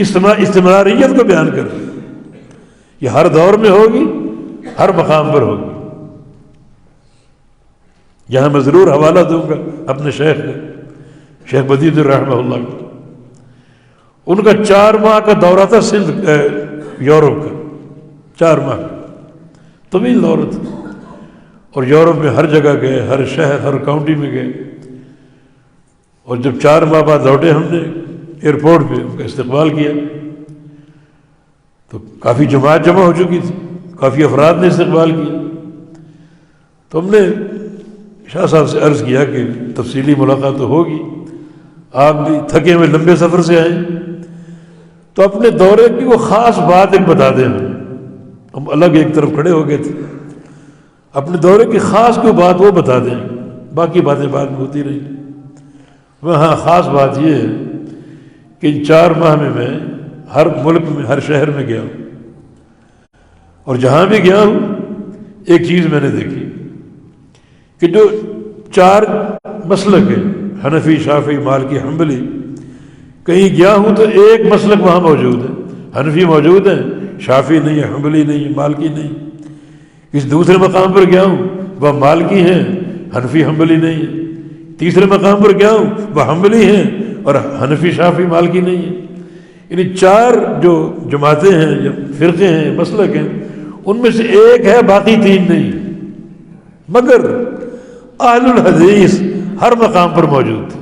استمراریت کو بیان کر رہی ہے۔ یہ ہر دور میں ہوگی، ہر مقام پر ہوگی۔ یہاں میں ضرور حوالہ دوں گا اپنے شیخ کا، شیخ بدیع الرحمہ اللہ کو۔ ان کا 4 ماہ کا دورہ تھا سندھ یورپ کا، 4 ماہ کا طویل دورہ تھا، اور یورپ میں ہر جگہ گئے، ہر شہر ہر کاؤنٹی میں گئے، اور جب 4 ماہ بعد لوٹے ہم نے ایئرپورٹ پہ ان کا استقبال کیا تو کافی جماعت جمع ہو چکی تھی، کافی افراد نے استقبال کیا۔ تو ہم نے شاہ صاحب سے عرض کیا کہ تفصیلی ملاقات تو ہوگی، آپ بھی تھکے ہوئے لمبے سفر سے آئیں، تو اپنے دورے کی وہ خاص بات ایک بتا دیں ہمیں۔ ہم الگ ایک طرف کھڑے ہو گئے تھے، اپنے دورے کی خاص کوئی بات وہ بتا دیں، باقی باتیں بعد میں ہوتی رہی۔ وہاں خاص بات یہ ہے کہ ان 4 ماہ میں ہر ملک میں ہر شہر میں گیا ہوں، اور جہاں بھی گیا ہوں ایک چیز میں نے دیکھی کہ جو 4 مسلک ہیں، حنفی، شافعی، مالکی، حنبلی، کہیں گیا ہوں تو ایک مسلک وہاں موجود ہے، حنفی موجود ہیں، شافعی نہیں ہے، حنبلی نہیں ہے، مالکی نہیں۔ کسی دوسرے مقام پر گیا ہوں وہ مالکی ہیں، حنفی حنبلی نہیں ہے۔ تیسرے مقام پر گیا ہوں وہ حنبلی ہیں اور حنفی شافعی مالکی نہیں ہے۔ یعنی 4 جو جماعتیں ہیں یا فرقے ہیں، مسلک ہیں، ان میں سے ایک ہے، باقی 3 نہیں، مگر اہل الحدیث ہر مقام پر موجود تھے،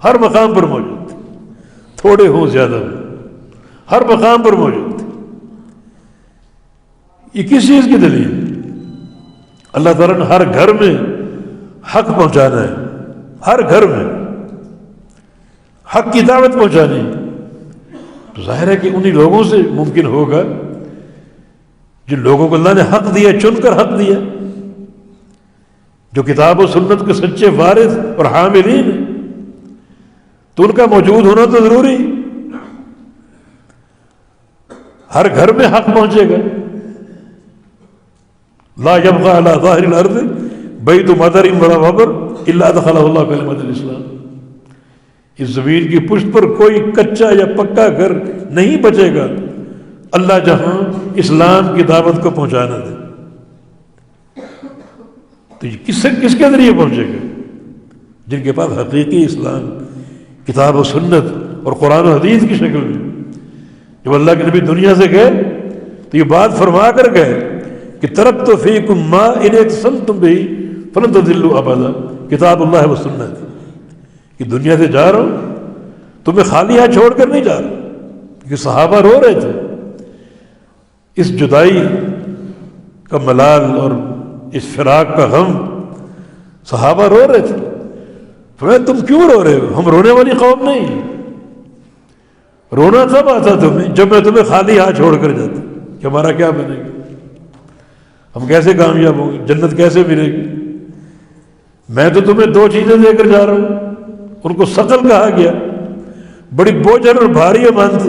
ہر مقام پر موجود تھے، تھوڑے ہوں زیادہ ہوں، ہر مقام پر موجود تھے۔ یہ کس چیز کی دلیل؟ اللہ تعالیٰ نے ہر گھر میں حق پہنچانا ہے، ہر گھر میں حق کی دعوت پہنچانی ہے۔ تو ظاہر ہے کہ انہی لوگوں سے ممکن ہوگا جن لوگوں کو اللہ نے حق دیا، چن کر حق دیا، جو کتاب و سنت کے سچے وارث اور حاملین ہیں، تو ان کا موجود ہونا تو ضروری۔ ہر گھر میں حق پہنچے گا۔ لا يبقى على ظاہر الارض بیت مدر ولا وبر الا ادخلہ اللہ کلمۃ الاسلام، اس زمین کی پشت پر کوئی کچا یا پکا گھر نہیں بچے گا اللہ جہاں اسلام کی دعوت کو پہنچانا دے۔ تو یہ کس کے ذریعے پہنچے گا؟ جن کے پاس حقیقی اسلام، کتاب و سنت اور قرآن و حدیث کی شکل میں۔ جب اللہ کے نبی دنیا سے گئے تو یہ بات فرما کر گئے کہ ترکت فیکم ما ان اعتصمتم بہ فلن تضلوا ابدا، کتاب اللہ و سنت، کہ دنیا سے جا رہا ہوں تمہیں خالی ہاتھ چھوڑ کر نہیں جا رہا، کیونکہ صحابہ رو رہے تھے اس جدائی کا ملال اور اس فراق کا غم، صحابہ رو رہے تھے۔ فرمایا تم کیوں رو رہے ہو؟ ہم رونے والی قوم نہیں، رونا کب آتا تمہیں؟ جب میں تمہیں خالی ہاتھ چھوڑ کر جاتا کہ ہمارا کیا بنے گا، ہم کیسے کامیاب ہوں گے، جنت کیسے ملے گی۔ میں تو تمہیں 2 چیزیں دے کر جا رہا ہوں، ان کو ثقل کہا گیا، بڑی بوجھل اور بھاری امانت،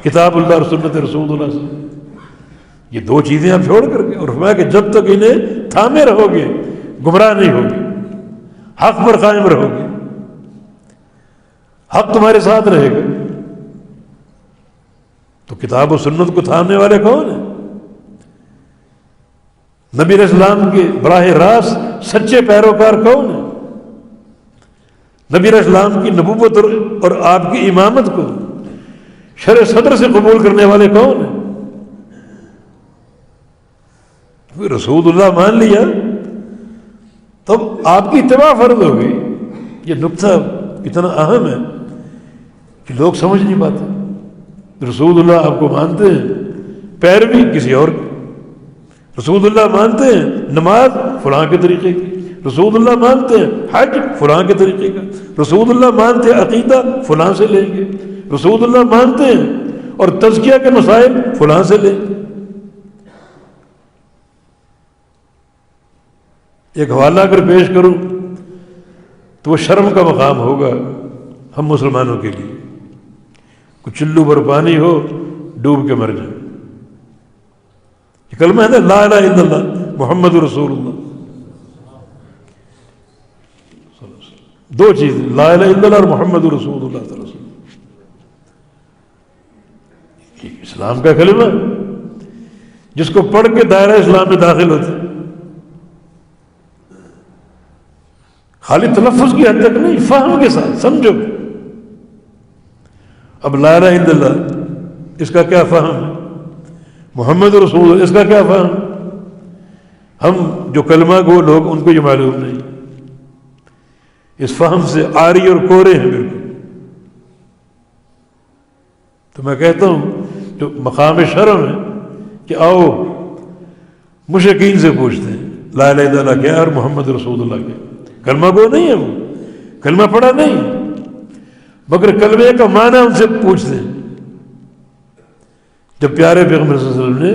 کتاب اللہ اور سنت رسول اللہ صلی اللہ علیہ وسلم، یہ 2 چیزیں آپ چھوڑ کر گئے۔ اور فرمایا کہ جب تک انہیں تھامے رہو گے گمراہ نہیں ہوگے، حق پر قائم رہو گے، حق تمہارے ساتھ رہے گا۔ تو کتاب و سنت کو تھامنے والے کون ہیں؟ نبی علیہ السلام کے براہ راست سچے پیروکار کون ہیں؟ نبی علیہ السلام کی نبوت اور آپ کی امامت کو شرع صدر سے قبول کرنے والے کون ہیں؟ رسول اللہ مان لیا تب آپ کی اتباع فرض ہو گئی۔ یہ نقطہ اتنا اہم ہے کہ لوگ سمجھ نہیں پاتے۔ رسول اللہ آپ کو مانتے ہیں پیروی کسی اور کی. رسول اللہ مانتے ہیں نماز فلاں کے طریقے کی، رسول اللہ مانتے ہیں حج فلاں کے طریقے کا، رسول اللہ مانتے ہیں عقیدہ فلاں سے لیں گے، رسول اللہ مانتے ہیں اور تزکیہ کے مسائل فلاں سے لیں گے. ایک حوالہ اگر پیش کروں تو وہ شرم کا مقام ہوگا ہم مسلمانوں کے لیے. کوئی چلو پر پانی ہو ڈوب کے مر جائے. یہ کلمہ ہے نا لا الہ الا اللہ محمد رسول اللہ. دو چیزیں لا الہ الا اللہ اور محمد رسول اللہ صلی اللہ علیہ وسلم. اسلام کا کلمہ جس کو پڑھ کے دائرہ اسلام میں داخل ہوتے ہیں. خالی تلفظ کی حد تک نہیں، فہم کے ساتھ سمجھو. اب لا الہ الا اللہ اس کا کیا فہم ہے، محمد رسول اللہ اس کا کیا فہم. ہم جو کلمہ گو لوگ ان کو یہ معلوم نہیں، اس فہم سے عاری اور کورے ہیں بالکل. تو میں کہتا ہوں جو مقام شرم ہے کہ آؤ مشرکین سے پوچھتے ہیں لا الہ الا اللہ کیا ہے اور محمد رسول اللہ کیا. کلمہ گو نہیں ہے، وہ کلمہ پڑھا نہیں، مگر کلمے کا معنی ان سے پوچھتے ہیں. جب پیارے پیغمبر صلی اللہ علیہ وسلم نے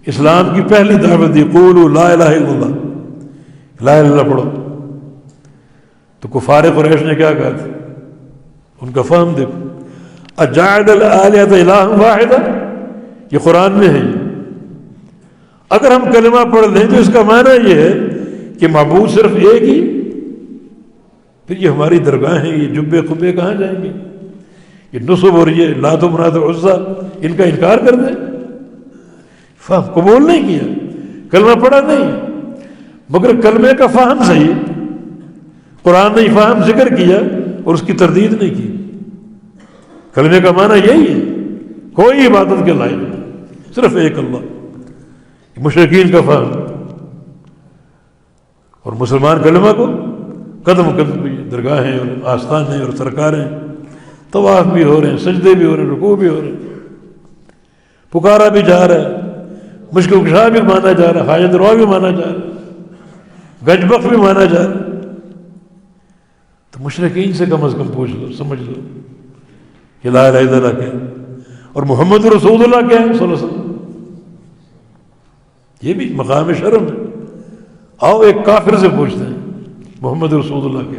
اسلام کی پہلی دعوت دی قولوا لا الہ الا اللہ، لا الہ الا اللہ پڑھو، تو کفار قریش نے کیا کہا تھا؟ ان کا فہم دیکھو. اجعل الآلہۃ الہا واحدا، یہ قرآن میں ہے. اگر ہم کلمہ پڑھ لیں تو اس کا معنی یہ ہے کہ معبود صرف ایک ہی، پھر یہ ہماری درگاہیں یہ جبے قبے کہاں جائیں گے؟ یہ نصب اور یہ لات و منات و عزا ان کا انکار کر دیں. فہم قبول نہیں کیا، کلمہ پڑھا نہیں، مگر کلمے کا فہم صحیح. قرآن نے فہم ذکر کیا اور اس کی تردید نہیں کی. کلمے کا معنی یہی ہے، کوئی عبادت کے لائق نہیں، صرف ایک اللہ. مشرکین کا فہم اور مسلمان کلمہ کو قدم قدم بھی درگاہیں اور آستانیں اور سرکاریں، طواف بھی ہو رہے ہیں، سجدے بھی ہو رہے ہیں، رکوع بھی ہو رہے ہیں، پکارا بھی جا رہا ہے، مشکل کشا بھی مانا جا رہا ہے، حاجت روا بھی مانا جا رہا ہے، گنج بخش بھی مانا جا رہا ہے. تو مشرکین سے کم از کم پوچھ لو، سمجھ لو کہ لا الہ الا اللہ کیا اور محمد رسول اللہ کیا ہے صلی اللہ علیہ وسلم. یہ بھی مقام شرم ہے. آؤ ایک کافر سے پوچھتے ہیں محمد رسول اللہ کے.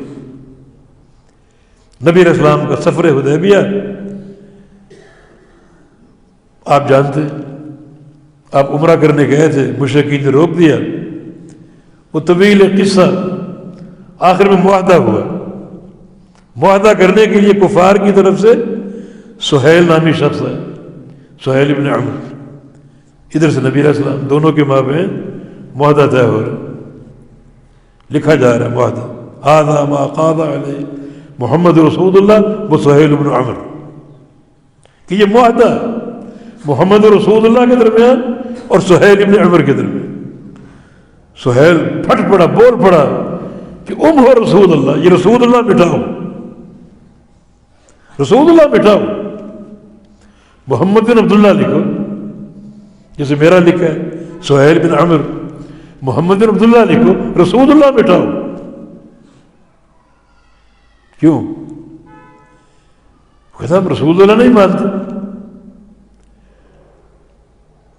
نبی علیہ السلام کا سفر حدیبیہ آپ جانتے ہیں، آپ عمرہ کرنے گئے تھے، مشرکین نے روک دیا. وہ طویل قصہ، آخر میں معاہدہ ہوا. معاہدہ کرنے کے لیے کفار کی طرف سے سہیل نامی شخص ہے، سہیل ابن عمرو، ادھر سے نبی علیہ السلام، دونوں کے مابین معاہدہ طے ہو رہا ہے. لکھا جا رہا ہے معاہدہ ھذا ما قاض علیہ محمد رسول اللہ و سہیل بن عمرو، کہ یہ معاہدہ محمد رسول اللہ کے درمیان اور سہیل بن عمرو کے درمیان. سہیل پھٹ پڑا، بول پڑا کہ ہو رسول اللہ، یہ رسول اللہ مٹاؤ، رسول اللہ مٹاؤ. محمد بن عبداللہ لکھو، جیسے میرا لکھا ہے سہیل بن عمرو. محمد بن عبداللہ لکھو، رسول اللہ مٹاؤ. کیوں؟ کہتا ہم رسول اللہ نہیں مانتے.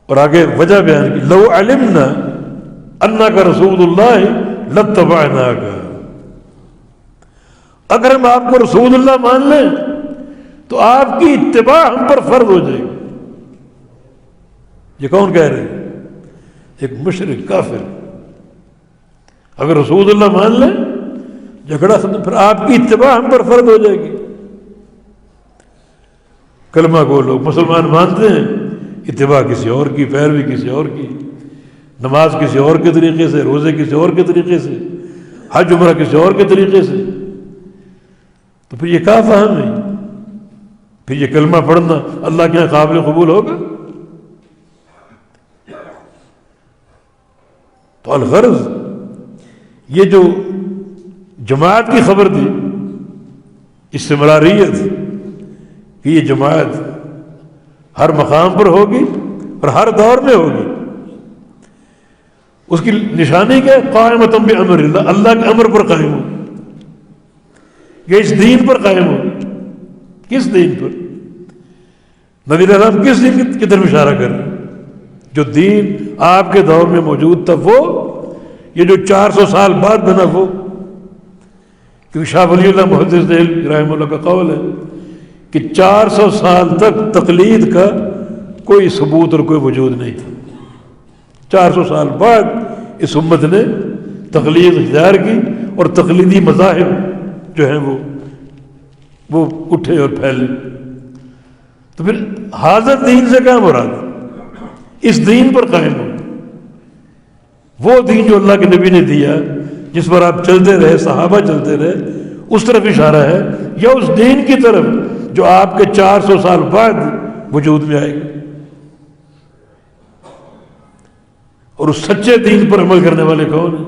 اور آگے وجہ بیان کی، لو علمنا انک رسول اللہ لاتبعناک، اگر ہم آپ کو رسول اللہ مان لیں تو آپ کی اتباع ہم پر فرض ہو جائے گی. یہ کون کہہ رہے ہیں؟ ایک مشرک کافر. اگر رسول اللہ مان لیں جھگڑا ختم، پھر آپ کی اتباع ہم پر فرض ہو جائے گی. کلمہ کو لوگ مسلمان مانتے ہیں، اتباع کسی اور کی، پیروی کسی اور کی، نماز کسی اور کے طریقے سے، روزے کسی اور کے طریقے سے، حج عمرہ کسی اور کے طریقے سے. تو پھر یہ کیا فہم ہے؟ پھر یہ کلمہ پڑھنا اللہ کے یہاں قابل قبول ہوگا؟ تو الغرض یہ جو جماعت کی خبر دی، استمراریت، کہ یہ جماعت ہر مقام پر ہوگی اور ہر دور میں ہوگی۔ اس کی نشانی کیا ہے؟ قائمۃ بامر اللہ، اللہ کے امر پر قائم ہو، یا اس دین پر قائم ہو۔ کس دین پر؟ نبی علیہ السلام کس دین کی طرف اشارہ کر رہے ہیں؟ جو دین آپ کے دور میں موجود تھا وہ، یہ جو 400 سال بعد بنا وہ۔ کیونکہ شاہ ولی اللہ محدث دہلوی رحمہ اللہ کا قول ہے کہ 400 سال تک تقلید کا کوئی ثبوت اور کوئی وجود نہیں تھا۔ 400 سال بعد اس امت نے تقلید اختیار کی اور تقلیدی مذاہب جو ہیں وہ اٹھے اور پھیلے۔ تو پھر حاضر دین سے کیا مراد؟ اس دین پر قائم ہو، وہ دین جو اللہ کے نبی نے دیا، جس پر آپ چلتے رہے، صحابہ چلتے رہے، اس طرف اشارہ ہے، یا اس دین کی طرف جو آپ کے 400 سال بعد وجود میں آئے گا۔ اور اس سچے دین پر عمل کرنے والے کون ہیں؟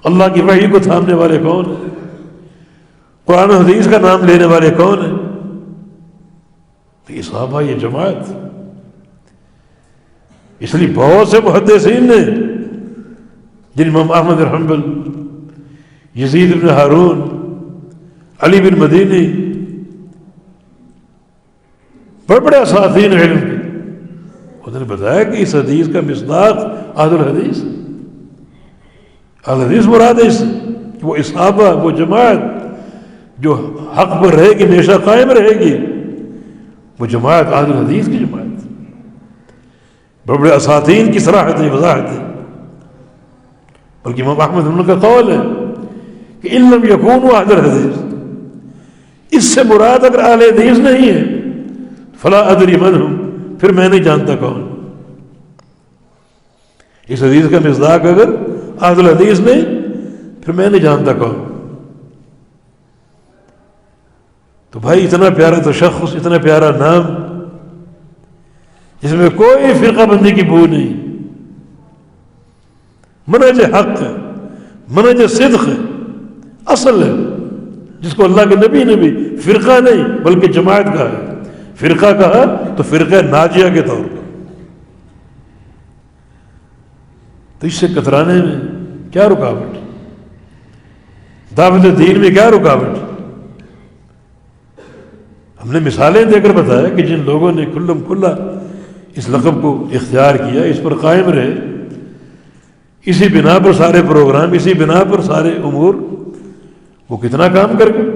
اللہ کی وحی کو تھامنے والے کون ہیں؟ قرآن و حدیث کا نام لینے والے کون ہیں؟ تو یہ صحابہ، یہ جماعت۔ اس لیے بہت سے محدثین نے، جن امام احمد بن حنبل، یزید بن ہارون، علی بن مدینی، بڑے بڑے اساتذین علم کے، انہوں نے بتایا کہ اس حدیث کا مصداق اہل الحدیث، اہل حدیث مراد ہے اس سے، وہ صحابہ، وہ جماعت جو حق پر رہے گی، ہمیشہ قائم رہے گی، وہ جماعت اہل الحدیث کی جماعت۔ بڑے بڑے اساتذین کی صراحت ہے، وضاحت ہے۔ بلکہ امام احمد بن حنبل کا قول ہے کہ ان لم یکونوا اہل الحدیث، اس سے مراد اگر اہل حدیث نہیں ہے، فلا ادری من ہم، پھر میں نہیں جانتا کون۔ اس حدیث کا مصداق اگر اہل الحدیث نہیں، پھر میں نہیں جانتا کون۔ تو بھائی اتنا پیارا تشخص، اتنا پیارا نام، جس میں کوئی فرقہ بندی کی بو نہیں، منہج حق ہے، منہج صدق ہے، اصل ہے، جس کو اللہ کے نبی نے بھی فرقہ نہیں بلکہ جماعت کہا ہے۔ فرقہ کہا تو فرقہ ناجیہ کے طور پر۔ تو اس سے کترانے میں کیا رکاوٹ؟ دعوت دین میں کیا رکاوٹ؟ ہم نے مثالیں دے کر بتایا کہ جن لوگوں نے کلم کھلا اس لقب کو اختیار کیا، اس پر قائم رہے، اسی بنا پر سارے پروگرام، اسی بنا پر سارے امور، وہ کتنا کام کر گئے۔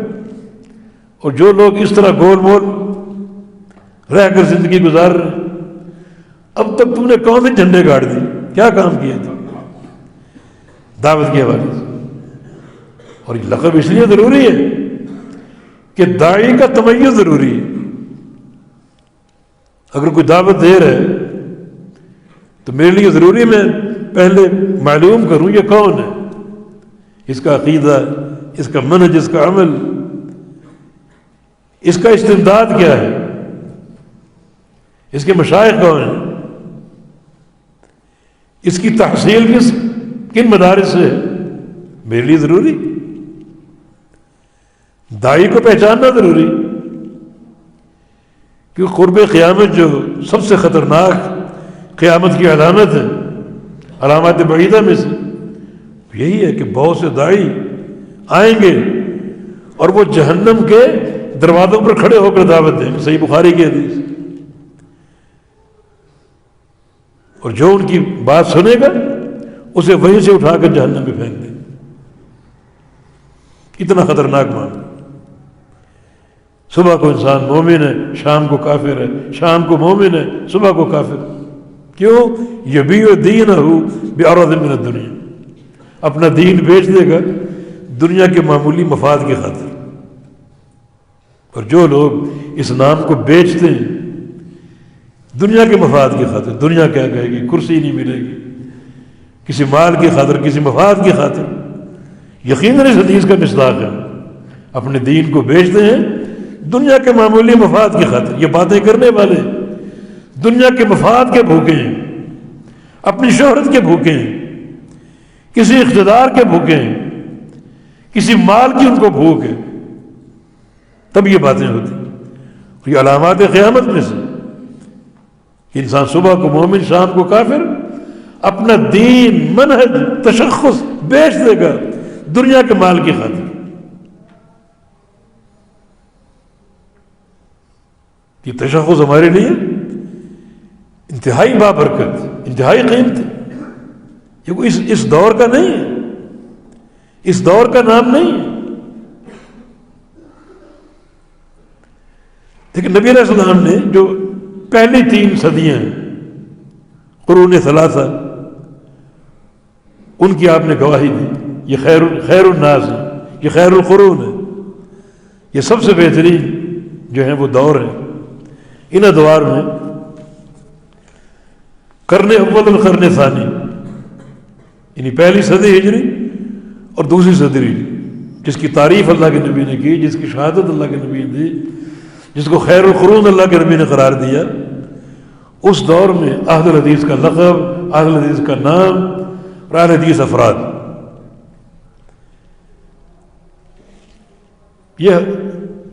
اور جو لوگ اس طرح گول مول رہ کر زندگی گزار رہے ہیں، اب تک تم نے کون سے جھنڈے گاڑ دی؟ کیا کام کیا تھا دعوت کے حوالے سے؟ اور یہ لقب اس لیے ضروری ہے کہ داعی کا تمیز ضروری ہے۔ اگر کوئی دعوت دے رہا ہے تو میرے لیے ضروری میں پہلے معلوم کروں یہ کون ہے، اس کا عقیدہ، اس کا منہج، اس کا عمل، اس کا استمداد کیا ہے، اس کے مشائخ کون ہیں، اس کی تحصیل کن مدارس سے ہے، میرے لیے ضروری۔ داعی کو پہچاننا ضروری، کیونکہ قرب قیامت جو سب سے خطرناک قیامت کی علامت ہے، علامات بعیدہ میں سے یہی ہے کہ بہت سے داعی آئیں گے اور وہ جہنم کے دروازوں پر کھڑے ہو کر دعوت دیں گے، صحیح بخاری کی حدیث۔ اور جو ان کی بات سنے گا اسے وہیں سے اٹھا کر جہنم میں پھینک دیں گے۔ اتنا خطرناک معاملہ۔ صبح کو انسان مومن ہے، شام کو کافر ہے، شام کو مومن ہے، صبح کو کافر ہے۔ کیوں؟ یبیع دینہ بعرض من الدنیا، اپنا دین بیچ دے گا دنیا کے معمولی مفاد کی خاطر۔ اور جو لوگ اس نام کو بیچتے ہیں دنیا کے مفاد کی خاطر، دنیا کیا کہے گی، کرسی نہیں ملے گی، کسی مال کی خاطر، کسی مفاد کی خاطر، یقیناً اس حدیث کا مصداق ہے، اپنے دین کو بیچتے ہیں دنیا کے معمولی مفاد کی خاطر۔ یہ باتیں کرنے والے دنیا کے مفاد کے بھوکے ہیں، اپنی شہرت کے بھوکے ہیں، کسی اقتدار کے بھوکے ہیں، کسی مال کی ان کو بھوک ہے، تب یہ باتیں ہوتی ہیں۔ یہ علامات قیامت میں سے کہ انسان صبح کو مومن شام کو کافر، اپنا دین منہج تشخص بیچ دے گا دنیا کے مال کی خاطر. یہ تشخص ہمارے لیے انتہائی بابرکت، انتہائی قیمت ہے. یہ کوئی اس دور کا نہیں ہے، اس دور کا نام نہیں ہے. لیکن نبی علیہ السلام نے جو پہلی 3 صدیاں قرون ثلاثہ، ان کی آپ نے گواہی دی. یہ خیر الناس ہے، یہ خیر القرون ہے، یہ سب سے بہترین جو ہیں وہ دور ہے. ان ادوار میں قرن اول اور قرن ثانی، یعنی پہلی صدی ہجری اور دوسری صدی ہجری، جس کی تعریف اللہ کے نبی نے کی، جس کی شہادت اللہ کے نبی نے دی، جس کو خیر القرون اللہ کے نبی نے قرار دیا، اس دور میں اہل الحدیث کا لقب، اہل الحدیث کا نام اور اہل حدیث افراد. یہ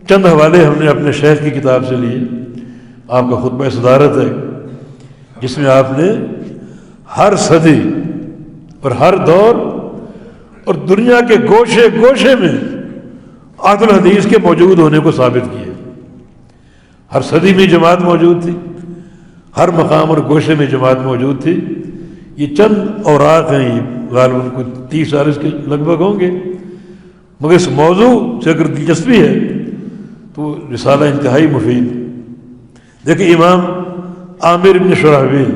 چند حوالے ہم نے اپنے شیخ کی کتاب سے لیے. آپ کا خطبہ صدارت ہے جس میں آپ نے ہر صدی اور ہر دور اور دنیا کے گوشے گوشے میں اہل الحدیث کے موجود ہونے کو ثابت کیا. ہر صدی میں جماعت موجود تھی، ہر مقام اور گوشے میں جماعت موجود تھی. یہ چند اوراق ہیں، یہ غالباً کچھ 30-40 کے لگ بھگ ہوں گے، مگر اس موضوع سے اگر دلچسپی ہے تو رسالہ انتہائی مفید. دیکھیں امام عامر بن شرحبیل،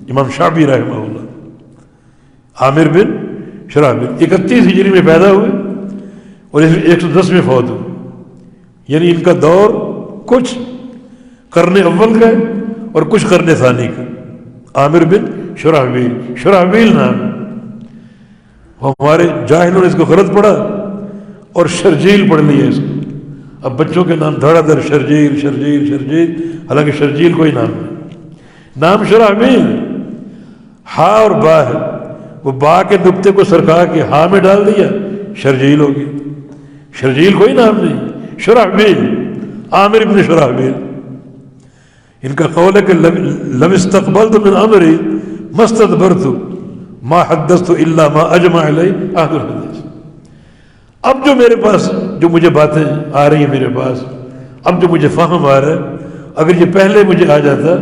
امام شعبی رحمہ اللہ، عامر بن شرحبیل 31 ہجری میں پیدا ہوئے اور 110 میں فوت ہوئے. یعنی ان کا دور کچھ قرن اول کا ہے اور کچھ قرن ثانی کا. عامر بن شرحبیل، شرحبیل نام، ہمارے جاہلوں نے اس کو غلط پڑھا اور شرجیل پڑھ لیا اس کو. اب بچوں کے نام دھڑا دھڑ شرجیل شرجیل شرجیل، حالانکہ شرجیل کوئی نام نہیں. نام شرحبیل، ہا اور با ہے، وہ با کے نقطے کو سرکا کے ہا میں ڈال دیا، شرجیل ہو گیا. شرجیل کوئی نام نہیں، شرحبیل، عامر بن شرحبیل. ان کا قول ہے کہ لم استقبلت من امری ما استدبرت ما حدثت الا ما اجمع علیہ اہل الحدیث. اب جو میرے پاس، جو مجھے باتیں آ رہی ہیں میرے پاس، اب جو مجھے فہم آ رہا ہے، اگر یہ پہلے مجھے آ جاتا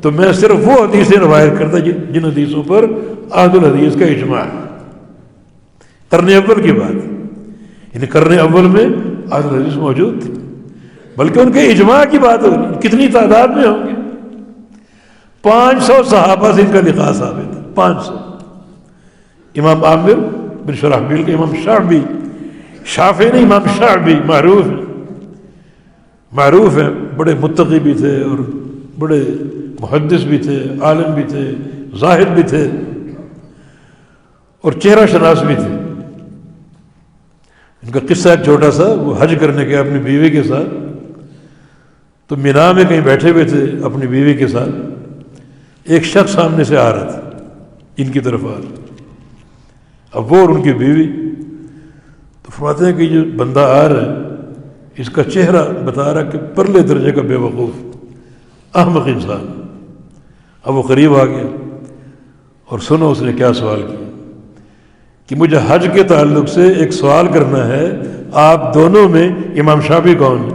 تو میں صرف وہ حدیثیں روایت کرتا جن حدیثوں پر اہل الحدیث کا اجماع ہے. قرن اول کی بات، یعنی قرن اول میں اہل الحدیث موجود تھے، بلکہ ان کے اجماع کی بات ہو رہی. کتنی تعداد میں ہوں گے؟ 500 صحابہ سے ان کا لقاء ثابت ہے. 500. امام عامر بن شرحبیل کے امام شعبی، شافعی نہیں، امام شعبی معروف ہیں، بڑے متقی بھی تھے اور بڑے محدث بھی تھے، عالم بھی تھے، زاہد بھی تھے اور چہرہ شناس بھی تھے. ان کا قصہ ایک چھوٹا سا، وہ حج کرنے کے اپنی بیوی کے ساتھ، تو مینا میں کہیں بیٹھے ہوئے تھے اپنی بیوی کے ساتھ. ایک شخص سامنے سے آ رہا تھا، ان کی طرف آ رہا. اب وہ اور ان کی بیوی تو فرماتے ہیں کہ جو بندہ آ رہا ہے اس کا چہرہ بتا رہا کہ پرلے درجے کا بے وقوف احمق انسان. اب وہ قریب آ گیا اور سنو اس نے کیا سوال کیا کہ مجھے حج کے تعلق سے ایک سوال کرنا ہے، آپ دونوں میں امام شافعی کون ہے؟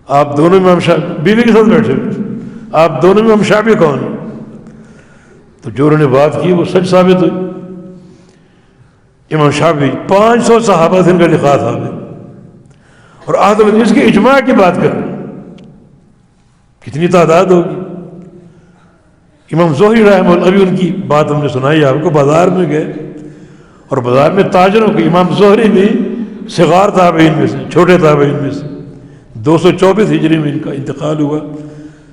آپ دونوں میں امام شافعی، بیوی کے ساتھ بیٹھے ہوئے، آپ دونوں میں امام شافعی کون ہے؟ تو جو انہوں نے بات کی وہ سچ ثابت ہوئی. امام شافعی 500 صحابہ سے ان کا لقاء ثابت اور اہل حدیث کے اجماع کی بات کر رہے ہیں. کتنی تعداد ہوگی؟ امام زہری رحمہ اللہ، ابھی ان کی بات ہم نے سنائی آپ کو. بازار میں گئے اور بازار میں تاجروں کے، امام زہری بھی صغار تابعین میں سے، چھوٹے تابعین میں سے، 224 ہجری میں ان کا انتقال ہوا.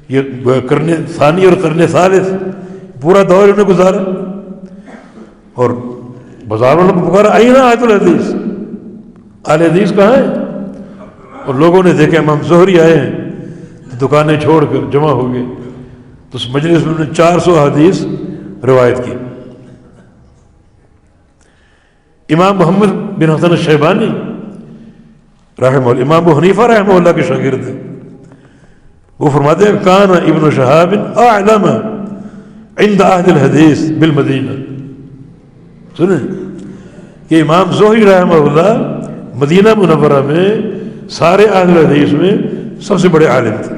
یہ قرن ثانی اور قرن ثالث پورا دور انہوں نے گزارا. اور بازار والوں کو پکارا، آئینا آیت الحدیث، اہل حدیث کہاں ہے؟ اور لوگوں نے دیکھا امام زہری آئے ہیں تو دکانیں چھوڑ کر جمع ہو گئے. تو اس مجلس میں انہوں نے 400 حدیث روایت کی. امام محمد بن حسن الشیبانی رحمہ اللہ، امام ابو حنیفہ رحمہ اللہ کے شاگرد ہیں. وہ فرماتے ہیں کان ابن شہاب اعلم عند اہل الحدیث بالمدینہ. سنیں کہ امام زہری رحمہ اللہ مدینہ منورہ میں سارے اہل الحدیث میں سب سے بڑے عالم تھے.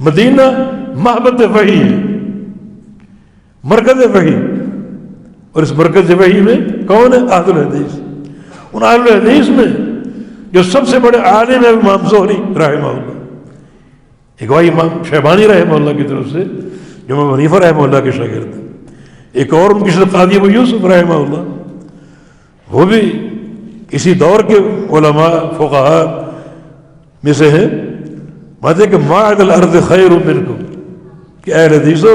مدینہ محبت وحی ہے، مرکز وحی، اور اس مرکز وحی میں کون ہے؟ اہل الحدیث. ان اہل الحدیث میں جو سب سے بڑے عالم ہے امام زہری رحمہ اللہ. ایک وہی امام شیبانی رحمہ اللہ کی طرف سے جو امام حنیفہ رحمہ اللہ کے شاگرد ہیں. ایک اور ان کی شاگرد قاضی ابو یوسف رحمہ اللہ، وہ بھی اسی دور کے علماء فقہاء میں سے ہے. ماتے کہ ما علی الارض خیر منکم، کہ اہل حدیثو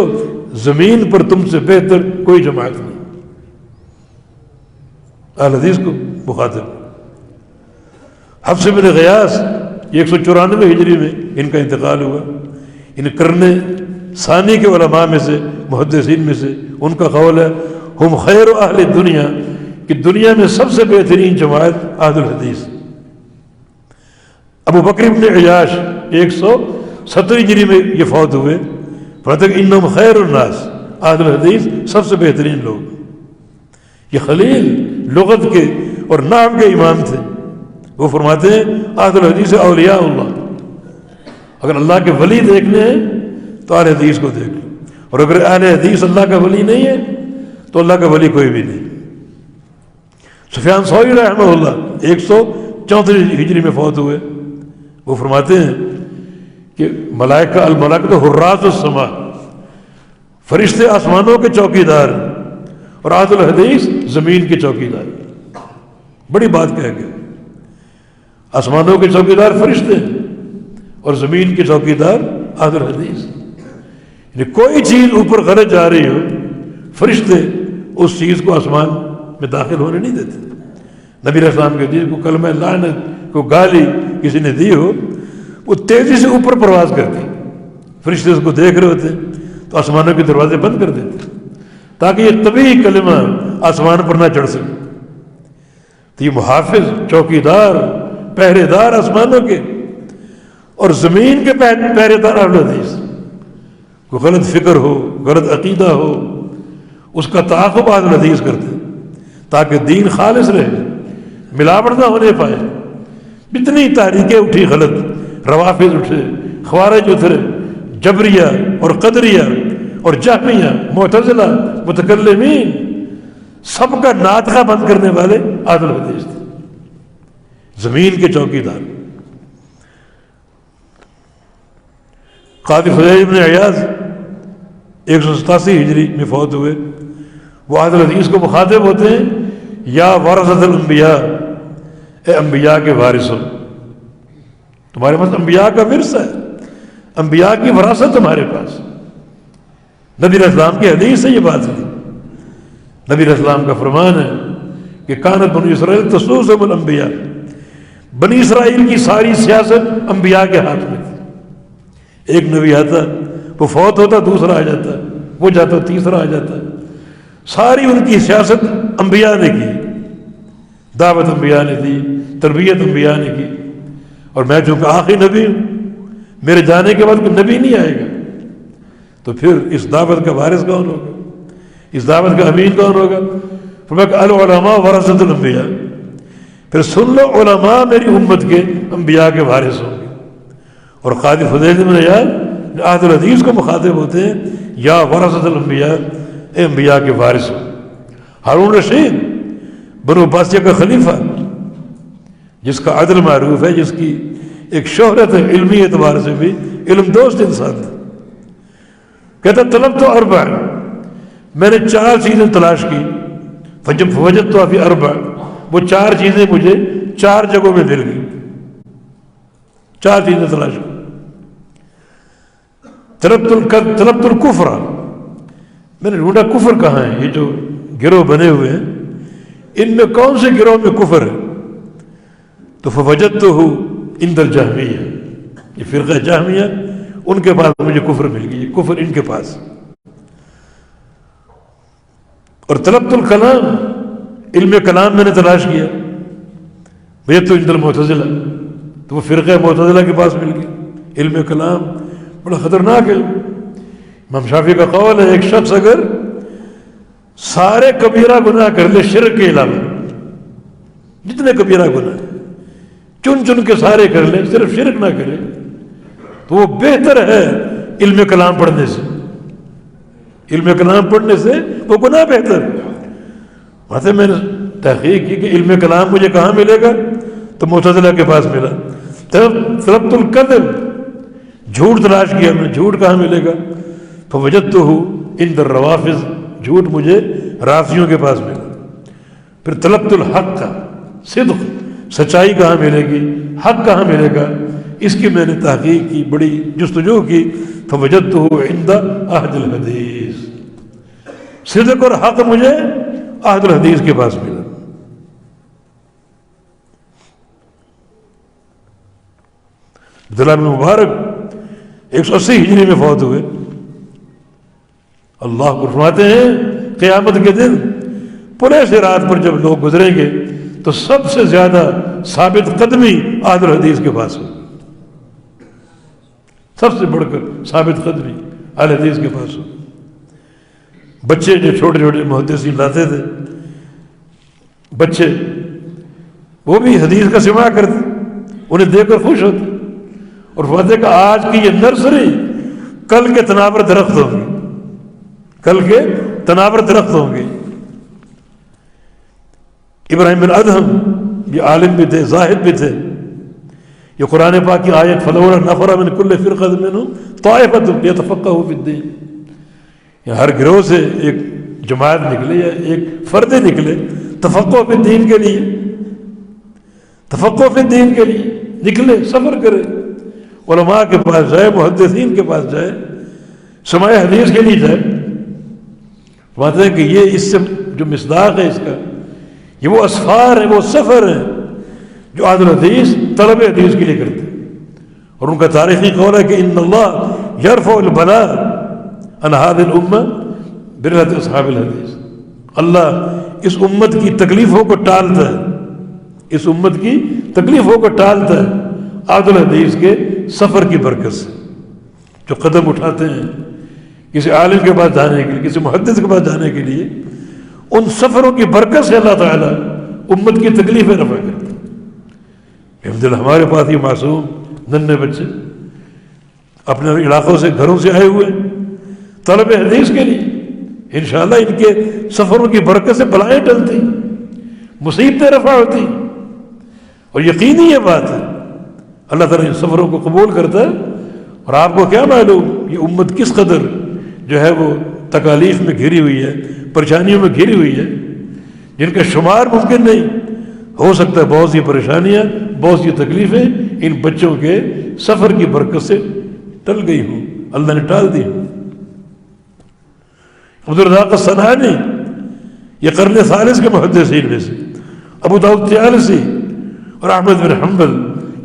زمین پر تم سے بہتر کوئی جماعت نہیں. اہل حدیث کو مخاطب. حفص بن غیاث 194 ہجری میں ان کا انتقال ہوا. ان قرن ثانی کے علماء میں سے، محدثین میں سے ان کا قول ہے ہم خیر اہل دنیا، کہ دنیا میں سب سے بہترین جماعت اہل الحدیث. ابو بکر بن عیاش 170 ہجری میں یہ فوت ہوئے. فرماتے کہ انہم خیر الناس، اہل الحدیث سب سے بہترین لوگ. یہ خلیل لغت کے اور نام کے امام تھے. وہ فرماتے ہیں اہل الحدیث اولیاء اللہ، اگر اللہ کے ولی دیکھنے ہیں تو اہل حدیث کو دیکھ لو، اور اگر اہل حدیث اللہ کا ولی نہیں ہے تو اللہ کا ولی کوئی بھی نہیں. سفیان ثوری رحمہ اللہ 134 ہجری میں فوت ہوئے. وہ فرماتے ہیں کہ ملائکہ الملائکۃ حراس السماء، فرشتے آسمانوں کے چوکیدار، اور اہل الحدیث زمین کے چوکیدار. بڑی بات کہہ گئے. آسمانوں کے چوکیدار فرشتے اور زمین کے چوکیدار اہل الحدیث. یعنی کوئی چیز اوپر غلط جا رہی ہو، فرشتے اس چیز کو آسمان میں داخل ہونے نہیں دیتے. نبی علیہ السلام کے حدیث کو کلمہ لعنت کو گالی کسی نے دی ہو، وہ تیزی سے اوپر پرواز کرتی. فرشتے اس کو دیکھ رہے ہوتے تو آسمانوں کے دروازے بند کر دیتے تاکہ یہ طبیعی کلمہ آسمان پر نہ چڑھ سکے. تو یہ محافظ، چوکیدار، پہرے دار آسمانوں کے اور زمین کے پہرے دار اہل حدیث. کوئی غلط فکر ہو، غلط عقیدہ ہو، اس کا تعاقب اہل حدیث کرتے تاکہ دین خالص رہے، ملاوٹ نہ ہونے پائے. اتنی تحریکیں اٹھی غلط، روافض اٹھے، خوارج اترے، جبریہ اور قدریہ اور جہمیہ، معتزلہ، متکلمین، سب کا ناطقہ بند کرنے والے اہل الحدیث تھے، زمین کے چوکیدار. قاضی فضیل بن عیاض 187 ہجری میں فوت ہوئے. وہ اہل الحدیث کو مخاطب ہوتے ہیں یا ورثۃ الانبیاء، اے انبیاء کے وارثوں، تمہارے پاس انبیاء کا ورثہ ہے، انبیاء کی وراثت تمہارے پاس. نبی علیہ السلام کی حدیث سے یہ بات ہے. نبی علیہ السلام کا فرمان ہے کہ کانت بنی اسرائیل تسوسهم الانبیاء، بنی اسرائیل کی ساری سیاست انبیاء کے ہاتھ میں تھی. ایک نبی آتا، وہ فوت ہوتا، دوسرا آ جاتا، وہ جاتا، تیسرا آ جاتا. ساری ان کی سیاست انبیاء نے کی، دعوت انبیاء نے دی، تربیت انبیاء نے کی. اور میں چونکہ آخری نبی ہوں، میرے جانے کے بعد کوئی نبی نہیں آئے گا، تو پھر اس دعوت کا وارث کون ہوگا، اس دعوت کا امین کون ہوگا؟ فرمایا العلماء ورثۃ الانبیاء. پھر سن لو، علماء میری امت کے انبیاء کے وارث ہوں گے. اور قاضی فضیل بن عیاض اہل الحدیث کو مخاطب ہوتے ہیں یا ورثۃ الانبیاء، اے انبیاء کے وارث ہو. ہارون رشید بنو عباسیہ کا خلیفہ، جس کا عدل معروف ہے، جس کی ایک شہرت ہے علمی اعتبار سے بھی، علم دوست انسان تھا. کہتا طلب تو اربع، میں نے 4 چیزیں تلاش کی. فوجدت تو ابھی اربع، وہ 4 چیزیں مجھے 4 جگہوں میں مل گئی. 4 چیزیں تلاش کی. طلبت الکفر، میں نے ڈھونڈا کفر کہاں ہے. یہ جو گروہ بنے ہوئے ہیں ان میں کون سے گروہ میں کفر ہے؟ تو فوجدتہ عند الجہمیہ، یہ فرقہ جہمیہ، ان کے پاس مجھے کفر مل گئی، کفر ان کے پاس. اور طلبت الکلام، علم کلام میں نے تلاش کیا. بیت عند المعتزلہ، تو وہ فرقہ معتزلہ کے پاس مل گئی۔ علم کلام بڑا خطرناک علم۔ امام شافعی کا قول ہے ایک شخص اگر سارے کبیرہ گناہ کر لے شرک کے علاوہ، جتنے کبیرہ گناہ چن چن کے سارے کر لے، صرف شرک نہ کرے، تو وہ بہتر ہے علم کلام پڑھنے سے۔ علم کلام پڑھنے سے وہ گناہ بہتر۔ بات ہے میں نے تحقیق کی کہ علم کلام مجھے کہاں ملے گا، تو معتزلہ کے پاس ملا۔ طلبت الکذب، جھوٹ تلاش کیا میں، جھوٹ کہاں ملے گا، فوجدتہ عند الروافض، جھوٹ مجھے رافضیوں کے پاس ملا۔ پھر طلبت الحق کا، صدق، سچائی کہاں ملے گی، حق کہاں ملے گا، اس کی میں نے تحقیق کی، بڑی جستجو کی، فوجدتہ عند اہل الحدیث، صدق اور حق مجھے اہل الحدیث کے پاس ملا۔ عبداللہ بن مبارک 180 ہجری میں فوت ہوئے۔ اللہ کو فرماتے ہیں قیامت کے دن پورے سے رات پر جب لوگ گزریں گے تو سب سے زیادہ ثابت قدمی اہل الحدیث کے پاس ہو، سب سے بڑھ کر ثابت قدمی اہل حدیث کے پاس ہو۔ بچے جو چھوٹے چھوٹے محدثین لاتے تھے، بچے وہ بھی حدیث کا سماع کرتے، انہیں دیکھ کر خوش ہوتے، اور فرماتے کہ آج کی یہ نرسری کل کے تناور درخت ہوں گے، کل کے تناور درخت ہوں گے۔ ابراہیم بن ادہم یہ عالم بھی تھے، زاہد بھی تھے۔ یہ قرآن پاک کی آیت فلولا نفر من کل فرقۃ منہم طائفۃ لیتفقہوا فی الدین، یہ ہر گروہ سے ایک جماعت نکلے یا ایک فرد نکلے تفقہ فی الدین کے لیے، تفقہ فی الدین کے لیے نکلے، سفر کرے، علماء کے پاس جائے، محدثین کے پاس جائے، سماع حدیث کے لیے جائے۔ بات ہے کہ یہ اس سے جو مصداق ہے اس کا، یہ وہ اسفار ہیں، وہ سفر ہیں جو اہل الحدیث طلب حدیث کے لیے کرتے ہیں۔ اور ان کا تاریخی قول ہے کہ ان اللہ یرفع البلاء عن هذه الامہ برحلۃ اصحاب الحدیث، اللہ اس امت کی تکلیفوں کو ٹالتا ہے، اس امت کی تکلیفوں کو ٹالتا ہے اہل الحدیث کے سفر کی برکت سے۔ جو قدم اٹھاتے ہیں کسی عالم کے پاس جانے کے لیے، کسی محدث کے پاس جانے کے لیے، ان سفروں کی برکت سے اللہ تعالیٰ امت کی تکلیفیں رفع کرتے ہیں۔ الحمدللہ ہمارے پاس یہ معصوم ننھے بچے اپنے علاقوں سے، گھروں سے آئے ہوئے طلب حدیث کے لیے، انشاءاللہ ان کے سفروں کی برکت سے بلائیں ٹلتی، مصیبتیں رفع ہوتی، اور یقینی یہ بات ہے اللہ تعالیٰ ان سفروں کو قبول کرتا ہے۔ اور آپ کو کیا معلوم یہ امت کس قدر جو ہے وہ تکالیف میں گھری ہوئی ہے، پریشانیوں میں گھری ہوئی ہے، جن کا شمار ممکن نہیں ہو سکتا ہے۔ بہت سی پریشانیاں، بہت سی تکلیفیں ان بچوں کے سفر کی برکت سے ٹل گئی ہوں، اللہ نے ٹال دی ہوں۔ عبدالرزاق الصنعانی یہ قرن ثالث کے محدثین میں سے، ابو داؤد طیالسی اور احمد بن حنبل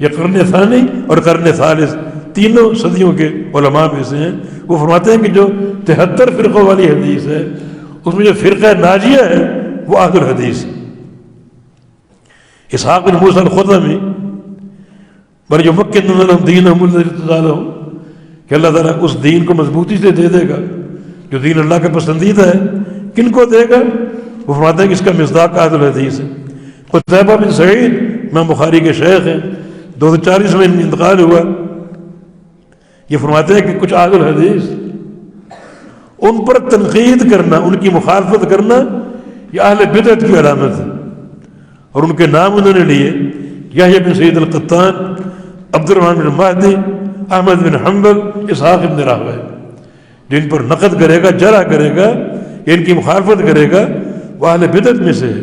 یہ قرن ثانی اور قرن ثالث تینوں صدیوں کے علماء میں سے ہیں۔ وہ فرماتے ہیں کہ جو 73 فرقوں والی حدیث ہے اس میں جو فرقہ ناجیہ ہے وہ اہل الحدیث ہے۔ اسحاق بن موسیٰ الخضرمی بر یمکن لہم دینہم الذی ارتضی لہم، کہ اللہ تعالیٰ اس دین کو مضبوطی سے دے دے گا جو دین اللہ کا پسندیدہ ہے۔ کن کو دے گا؟ وہ فرماتے ہیں کہ اس کا مصداق اہل الحدیث ہے۔ قتیبہ بن سعید امام بخاری کے شیخ ہیں، 240 میں انتقال ہوا۔ یہ فرماتے ہیں کہ کچھ اہل الحدیث ان پر تنقید کرنا، ان کی مخالفت کرنا یہ اہل بدعت کی علامت ہے، اور ان کے نام انہوں نے لیے یحییٰ بن سعید القطان، عبد الرحمن بن مہدی، احمد بن حنبل، اسحاق بن راہویہ۔ جن پر نقد کرے گا، جرح کرے گا، ان کی مخالفت کرے گا، وہ اہل بدعت میں سے ہے۔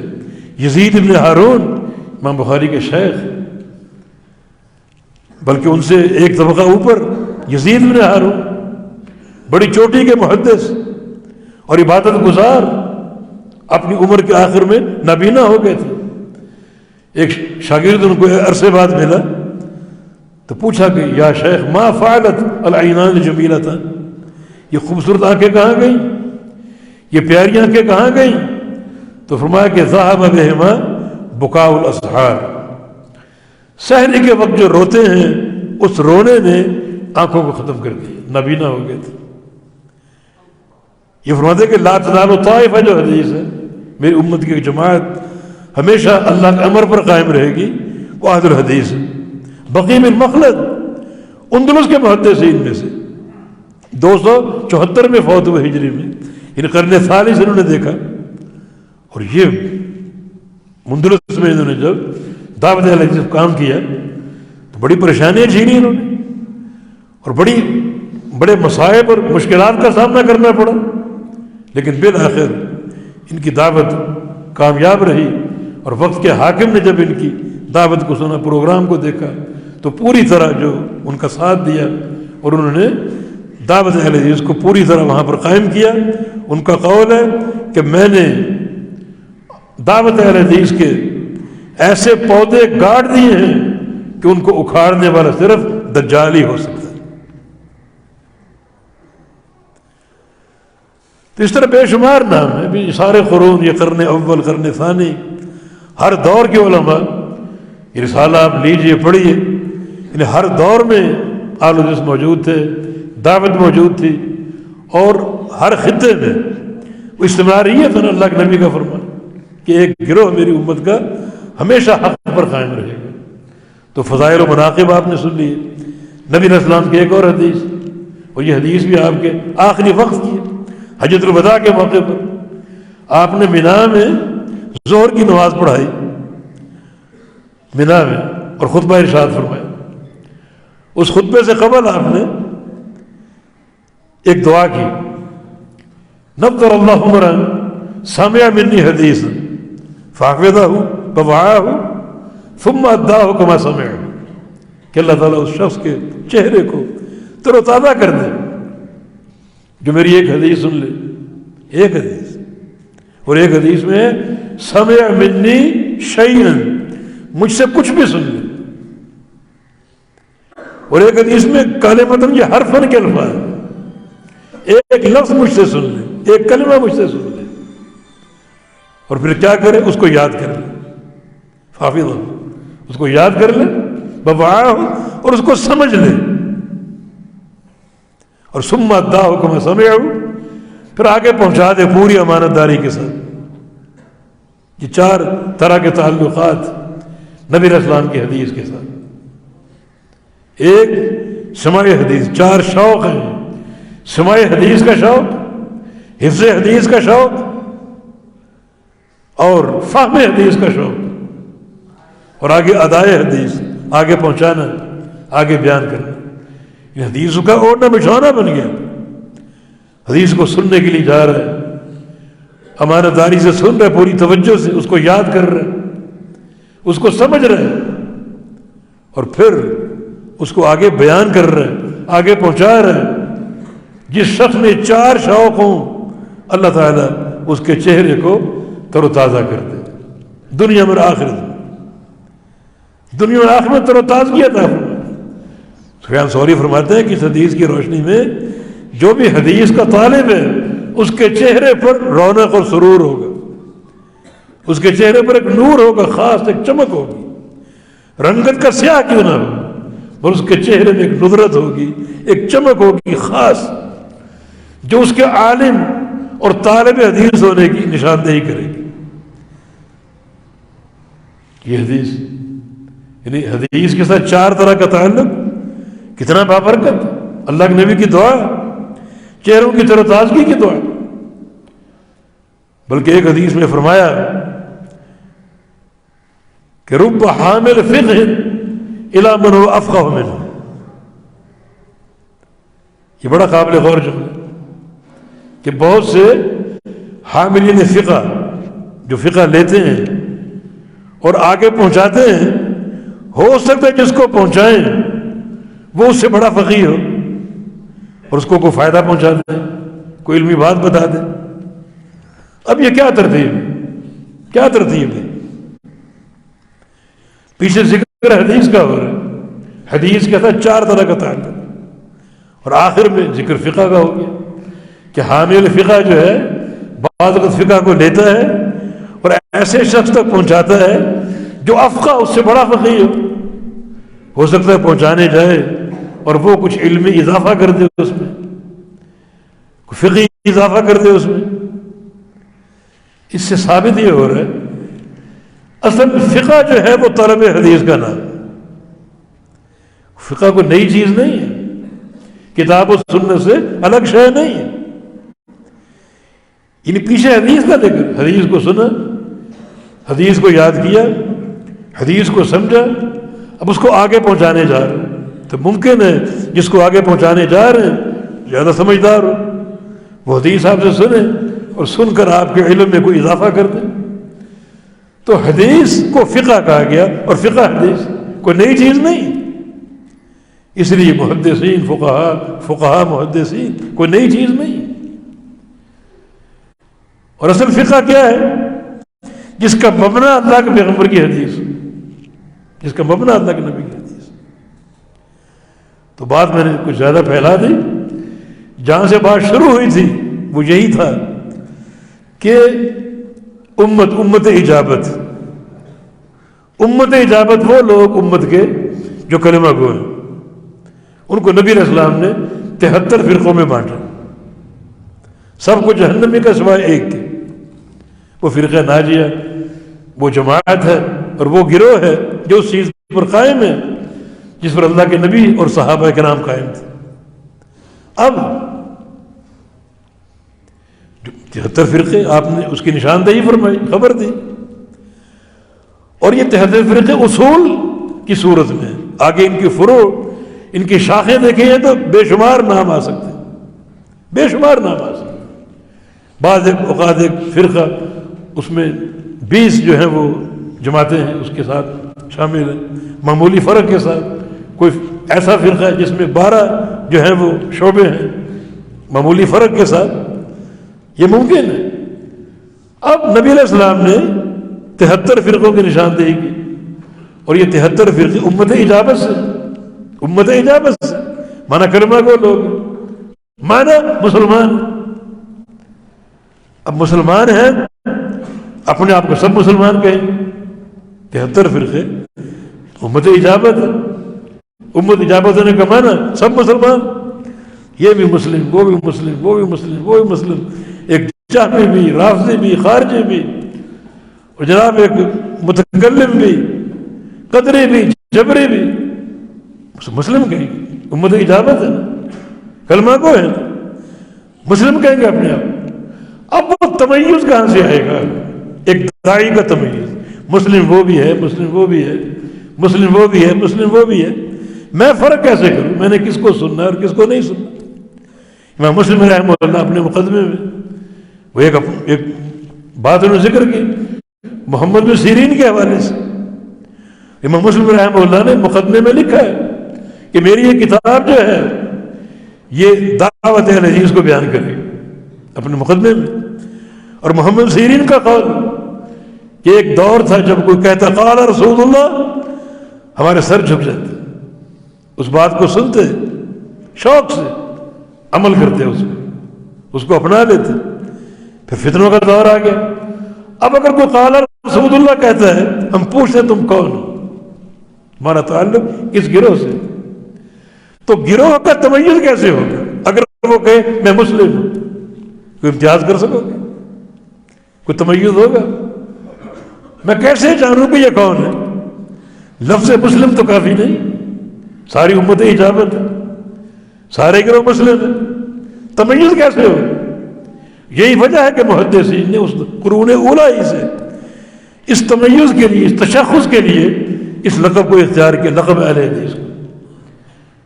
یزید بن ہارون امام بخاری کے شیخ، بلکہ ان سے ایک طبقہ اوپر یزید بن ہارون، بڑی چوٹی کے محدث اور عبادت گزار، اپنی عمر کے آخر میں نابینا ہو گئے تھے۔ ایک شاگرد ان کو عرصے بعد ملا تو پوچھا کہ یا شیخ ما فعلت العینان الجمیلتان، یہ خوبصورت آنکھیں کہاں گئیں، یہ پیاری آنکھیں کہاں گئیں؟ تو فرمایا کہ ذهب بهما بکاء الاسحار، سحری کے وقت جو روتے ہیں اس رونے نے آنکھوں کو ختم کر دیا، نابینا ہو گئے تھے۔ یہ فرماتے کہ لا تنالوا طائفہ جو حدیث ہے، میری امت کی ایک جماعت ہمیشہ اللہ کے امر پر قائم رہے گی، وہ اہل الحدیث ہے۔ بقی بن مخلد اندلس کے محدثین میں سے 274 میں فوت ہوئے ہجری میں، یعنی قرن ثالث انہوں نے دیکھا، اور یہ اندلس میں انہوں نے جب دعوت اہل حدیث کام کیا تو بڑی پریشانیاں جھیلی انہوں نے، اور بڑے مصائب اور مشکلات کا سامنا کرنا پڑا، لیکن بالآخر ان کی دعوت کامیاب رہی، اور وقت کے حاکم نے جب ان کی دعوت کو سنا، پروگرام کو دیکھا، تو پوری طرح جو ان کا ساتھ دیا، اور انہوں نے دعوت اہل حدیث کو پوری طرح وہاں پر قائم کیا۔ ان کا قول ہے کہ میں نے دعوت اہل حدیث کے ایسے پودے گاڑ دیے ہیں کہ ان کو اکھاڑنے والا صرف دجال ہی ہو سکتا ہے۔ تو اس طرح بے شمار نام ہیں، بھی سارے قرون، یہ قرن اول، قرن ثانی، ہر دور کے علماء، یہ رسالہ آپ لیجئے پڑھیے، یعنی ہر دور میں اہل حدیث موجود تھے، دعوت موجود تھی، اور ہر خطے میں وہ استمراريت ہے۔ اللہ کے نبی کا فرمان کہ ایک گروہ میری امت کا ہمیشہ حق پر قائم رہے گا۔ تو فضائل و مناقب آپ نے سن لیے، نبی علیہ السلام کی ایک اور حدیث، اور یہ حدیث بھی آپ کے آخری وقت کی ہے، حجۃ الوداع کے موقع پر آپ نے مینا میں ظہر کی نماز پڑھائی، مینا میں، اور خطبہ ارشاد فرمایا۔ اس خطبے سے قبل آپ نے ایک دعا کی، نبضر اللہ عمرا سمع منی حدیث فحفظہ ووعاہ ثم اداہ کما سمع، کہ اللہ تعالیٰ اس شخص کے چہرے کو تر و تازہ کر دے جو میری ایک حدیث سن لے، ایک حدیث، اور ایک حدیث میں سمع منی شیئا، مجھ سے کچھ بھی سن لے، اور ایک حدیث میں کلمۃ، یہ حرفن کے الفاظ، ایک لفظ مجھ سے سن لے، ایک کلمہ مجھ سے سن لے، اور پھر کیا کرے، اس کو یاد کر لے، حافظ، اس کو یاد کر لے، بوعاہ، اور اس کو سمجھ لے، اور ثم اداہ کما سمع، پھر آگے پہنچا دے پوری امانت داری کے ساتھ۔ یہ 4 طرح کے تعلقات نبی علیہ السلام کی حدیث کے ساتھ۔ ایک سماع حدیث، 4 شوق ہیں، سماع حدیث کا شوق، حفظ حدیث کا شوق، اور فہم حدیث کا شوق، اور آگے ادائے حدیث، آگے پہنچانا، آگے بیان کرنا۔ یہ حدیث کا اوڑھنا بچھونا بن گیا، حدیث کو سننے کے لیے جا رہا ہے، امانت داری سے سن رہا ہے، پوری توجہ سے اس کو یاد کر رہا ہے، اس کو سمجھ رہا ہے، اور پھر اس کو آگے بیان کر رہا ہے، آگے پہنچا رہا ہے۔ جس شخص میں 4 شوق ہوں، اللہ تعالیٰ اس کے چہرے کو تر و تازہ کر دے، دنیا میں آخرت میں، دنیا میں آخرت میں تر و تازگی عطا فرمائے۔ سفیان ثوری فرماتے ہیں کہ اس حدیث کی روشنی میں جو بھی حدیث کا طالب ہے، اس کے چہرے پر رونق اور سرور ہوگا، اس کے چہرے پر ایک نور ہوگا، خاص ایک چمک ہوگی، رنگت کا سیاہ کیوں نہ ہو، اور اس کے چہرے میں ایک ندرت ہوگی، ایک چمک ہوگی خاص، جو اس کے عالم اور طالب حدیث ہونے کی نشاندہی کرے گی۔ یہ حدیث، یعنی حدیث کے ساتھ 4 طرح کا تعلق، کتنا بابرکت، اللہ کے نبی کی دعا، چہروں کی تر و تازگی کی دعا۔ بلکہ ایک حدیث میں فرمایا کہ رب حامل فقہ الی من هو افقہ منہ، یہ بڑا قابل غور جملہ کہ بہت سے حاملین فقہ جو فقہ لیتے ہیں اور آگے پہنچاتے ہیں، ہو سکتا ہے جس کو پہنچائیں وہ اس سے بڑا فقیہ ہو اور اس کو کوئی فائدہ پہنچا دے، کوئی علمی بات بتا دے۔ اب یہ کیا ترتیب ہے؟ پیچھے ذکر حدیث کا ہو رہا ہے، حدیث کے ساتھ 4 طرح کا تعلق، اور آخر میں ذکر فقہ کا ہو گیا کہ حامل فقہ جو ہے بعض وقت فقہ کو لیتا ہے اور ایسے شخص تک پہنچاتا ہے جو افقہ، اس سے بڑا فقیہ ہو، ہو سکتا ہے پہنچانے جائے اور وہ کچھ علمی اضافہ کر دے اس میں، فقہی اضافہ کر دے اس میں. اس سے ثابت یہ ہو رہا ہے اصل فقہ جو ہے وہ طلب حدیث کا نام ہے. فقہ کوئی نئی چیز نہیں ہے، کتاب و سنت سے الگ شے نہیں ہے. یعنی پیچھے حدیث کا ذکر، حدیث کو سنا، حدیث کو یاد کیا، حدیث کو سمجھا، اب اس کو آگے پہنچانے جا رہے ہیں. تو ممکن ہے جس کو آگے پہنچانے جا رہے ہیں زیادہ سمجھدار ہو، وہ حدیث آپ سے سنے اور سن کر آپ کے علم میں کوئی اضافہ کر دیں. تو حدیث کو فقہ کہا گیا، اور فقہ حدیث کوئی نئی چیز نہیں. اس لیے محدثین فقہا محدثین کوئی نئی چیز نہیں. اور اصل فقہ کیا ہے؟ جس کا مبنی اللہ کے پیغمبر کی حدیث، جس کا مبنی اللہ کے نبی کی حدیث. تو بات میں نے کچھ زیادہ پھیلا دی. جہاں سے بات شروع ہوئی تھی وہ یہی تھا کہ امت اجابت وہ لوگ امت کے جو کلمہ گو ہیں، ان کو نبی علیہ السلام نے 73 فرقوں میں بانٹا. سب کو جہنمی کا سوائے ایک کے. وہ فرقہ ناجیہ، وہ جماعت ہے اور وہ گروہ ہے جو اس چیز پر قائم ہے جس پر اللہ کے نبی اور صحابہ کرام قائم تھے. اب 73 فرقے آپ نے اس کی نشاندہی فرمائی، خبر دی. اور یہ 73 فرقے اصول کی صورت میں، آگے ان کی فروع، ان کی شاخیں دیکھیں تو بے شمار نام آ سکتے ہیں، بے شمار نام آ سکتے ہیں. بعض اوقات ایک فرقہ اس میں 20 جو ہیں وہ جماعتیں ہیں اس کے ساتھ شامل ہیں، معمولی فرق کے ساتھ. کوئی ایسا فرقہ ہے جس میں 12 جو ہیں وہ شعبے ہیں معمولی فرق کے ساتھ. یہ ممکن ہے. اب نبی علیہ السلام نے 73 فرقوں کی نشاندہی کی، اور یہ 73 فرقے امت اجابت سے، امت اجابت سے مانا کلمہ گو لوگ، مانا مسلمان. اب مسلمان ہیں، اپنے آپ کو سب مسلمان کہیں. 73 فرقے امت اجابت ہے. امت اجابت ہونے کا مانا سب مسلمان، یہ بھی مسلم، وہ بھی مسلم، وہ بھی مسلم، وہ بھی مسلم، ایک جہمی بھی، رافضی بھی، خارجی بھی، اور جناب ایک متکلم بھی، قدری بھی، جبری بھی، مسلم کہیں گے. امت اجابت ہے، کلمہ کو ہے، مسلم کہیں گے اپنے آپ. اب وہ تمیز کہاں سے آئے گا؟ ایک داعی کا تمیز، مسلم وہ بھی ہے، مسلم وہ بھی ہے، مسلم وہ بھی ہے، مسلم وہ بھی ہے. میں فرق کیسے کروں؟ میں نے کس کو سننا اور کس کو نہیں سننا؟ امام مسلم رحمہ اللہ اپنے مقدمے میں وہ ایک بات انہوں نے ذکر کی محمد بن سیرین کے حوالے سے. امام مسلم رحمہ اللہ نے مقدمے میں لکھا ہے کہ میری یہ کتاب جو ہے یہ دعوت اہل حدیث کو بیان کرے اپنے مقدمے میں. اور محمد سیرین کا قول کہ ایک دور تھا جب کوئی کہتا قال رسول اللہ، ہمارے سر جھک جاتے، اس بات کو سنتے، شوق سے عمل کرتے، اس کو اپنا لیتے. پھر فتنوں کا دور آ گیا. اب اگر کوئی قال رسول اللہ کہتا ہے، ہم پوچھتے تم کون ہو، ہمارا تعلق کس گروہ سے؟ تو گروہ کا تمیز کیسے ہوگا؟ اگر وہ کہے میں مسلم ہوں، کوئی امتیاز کر سکو گے؟ کوئی تمیز ہوگا؟ میں کیسے جانوں کہ یہ کون ہے؟ لفظ مسلم تو کافی نہیں، ساری امت اجابت ہے، سارے گروہ مسلم ہیں، تمیز کیسے ہو؟ یہی وجہ ہے کہ محدثین نے اس قرون اولیٰ ہی سے اس تمیز کے لیے، اس تشخص کے لیے اس لقب کو اختیار کیا، لقب اہل حدیث کو.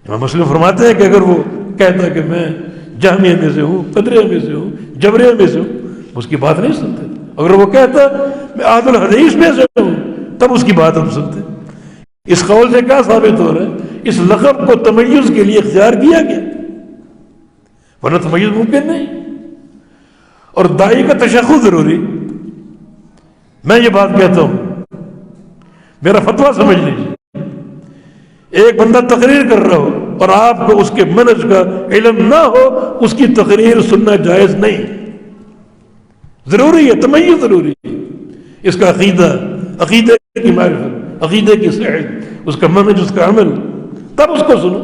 امام مسلم فرماتے ہیں کہ اگر وہ کہتا ہے کہ میں جہمیہ میں سے ہوں، قدریہ میں سے ہوں، جبریہ میں سے ہوں، اس کی بات نہیں سنتے. اگر وہ کہتا میں اہل الحدیث میں سے ہوں، تب اس کی بات ہم سنتے. اس قول سے کیا ثابت ہو رہا ہے؟ اس لقب کو تمیز کے لیے اختیار کیا گیا، ورنہ تمیز ممکن نہیں. اور داعی کا تشخص ضروری. میں یہ بات کہتا ہوں، میرا فتویٰ سمجھ لیجیے، ایک بندہ تقریر کر رہا ہو اور آپ کو اس کے منہج کا علم نہ ہو، اس کی تقریر سننا جائز نہیں. ضروری ہے، تمیز ضروری ہے. اس کا عقیدہ، عقیدے کی معرفت، عقیدے کی صحت، اس کا منہج، اس کا عمل، تب اس کو سنو،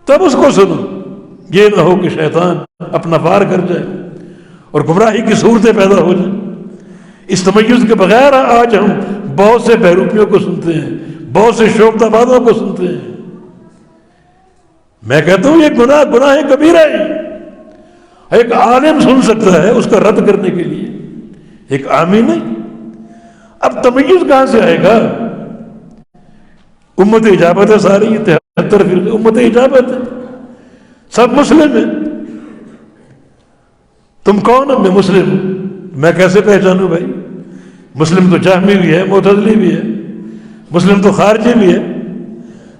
تب اس کو سنو. یہ نہ ہو کہ شیطان اپنا وار کر جائے اور گمراہی کی صورتیں پیدا ہو جائیں. اس تمیز کے بغیر آج ہم بہت سے بہروپیوں کو سنتے ہیں، بہت سے شوفتہ بازوں کو سنتے ہیں. میں کہتا ہوں یہ گناہ کبیرہ ہے. ایک عالم سن سکتا ہے اس کا رد کرنے کے لیے، ایک عامی نہیں. اب تمیز کہاں سے آئے گا؟ امت اجابت ہے ساری، 73 فرقے امت اجابت ہے، سب مسلم ہیں. تم کون ہو؟ میں مسلم ہوں. میں کیسے پہچانوں بھائی؟ مسلم تو جہمی بھی ہے، معتزلی بھی ہے، مسلم تو خارجی بھی ہے،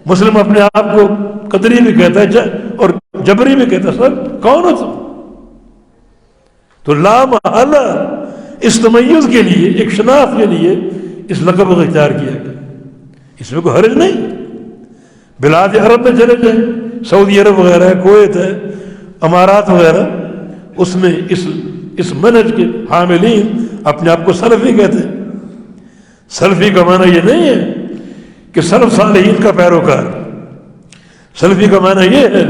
مسلم اپنے آپ کو قدری بھی کہتا ہے اور جبری بھی کہتا ہے. سب کون ہو تم؟ تو لا محالہ اس تمیز کے لیے، ایک شناخت کے لیے اس لقب کو اختیار کیا گیا. اس میں کوئی حرج نہیں. بلاد عرب میں چلے جائیں، سعودی عرب وغیرہ ہے، کویت ہے، امارات وغیرہ، اس میں اس منہج کے حاملین اپنے آپ کو سلفی کہتے ہیں. سلفی کا معنی یہ نہیں ہے کہ سلف صالحین کا پیروکار. سلفی کا معنی یہ ہے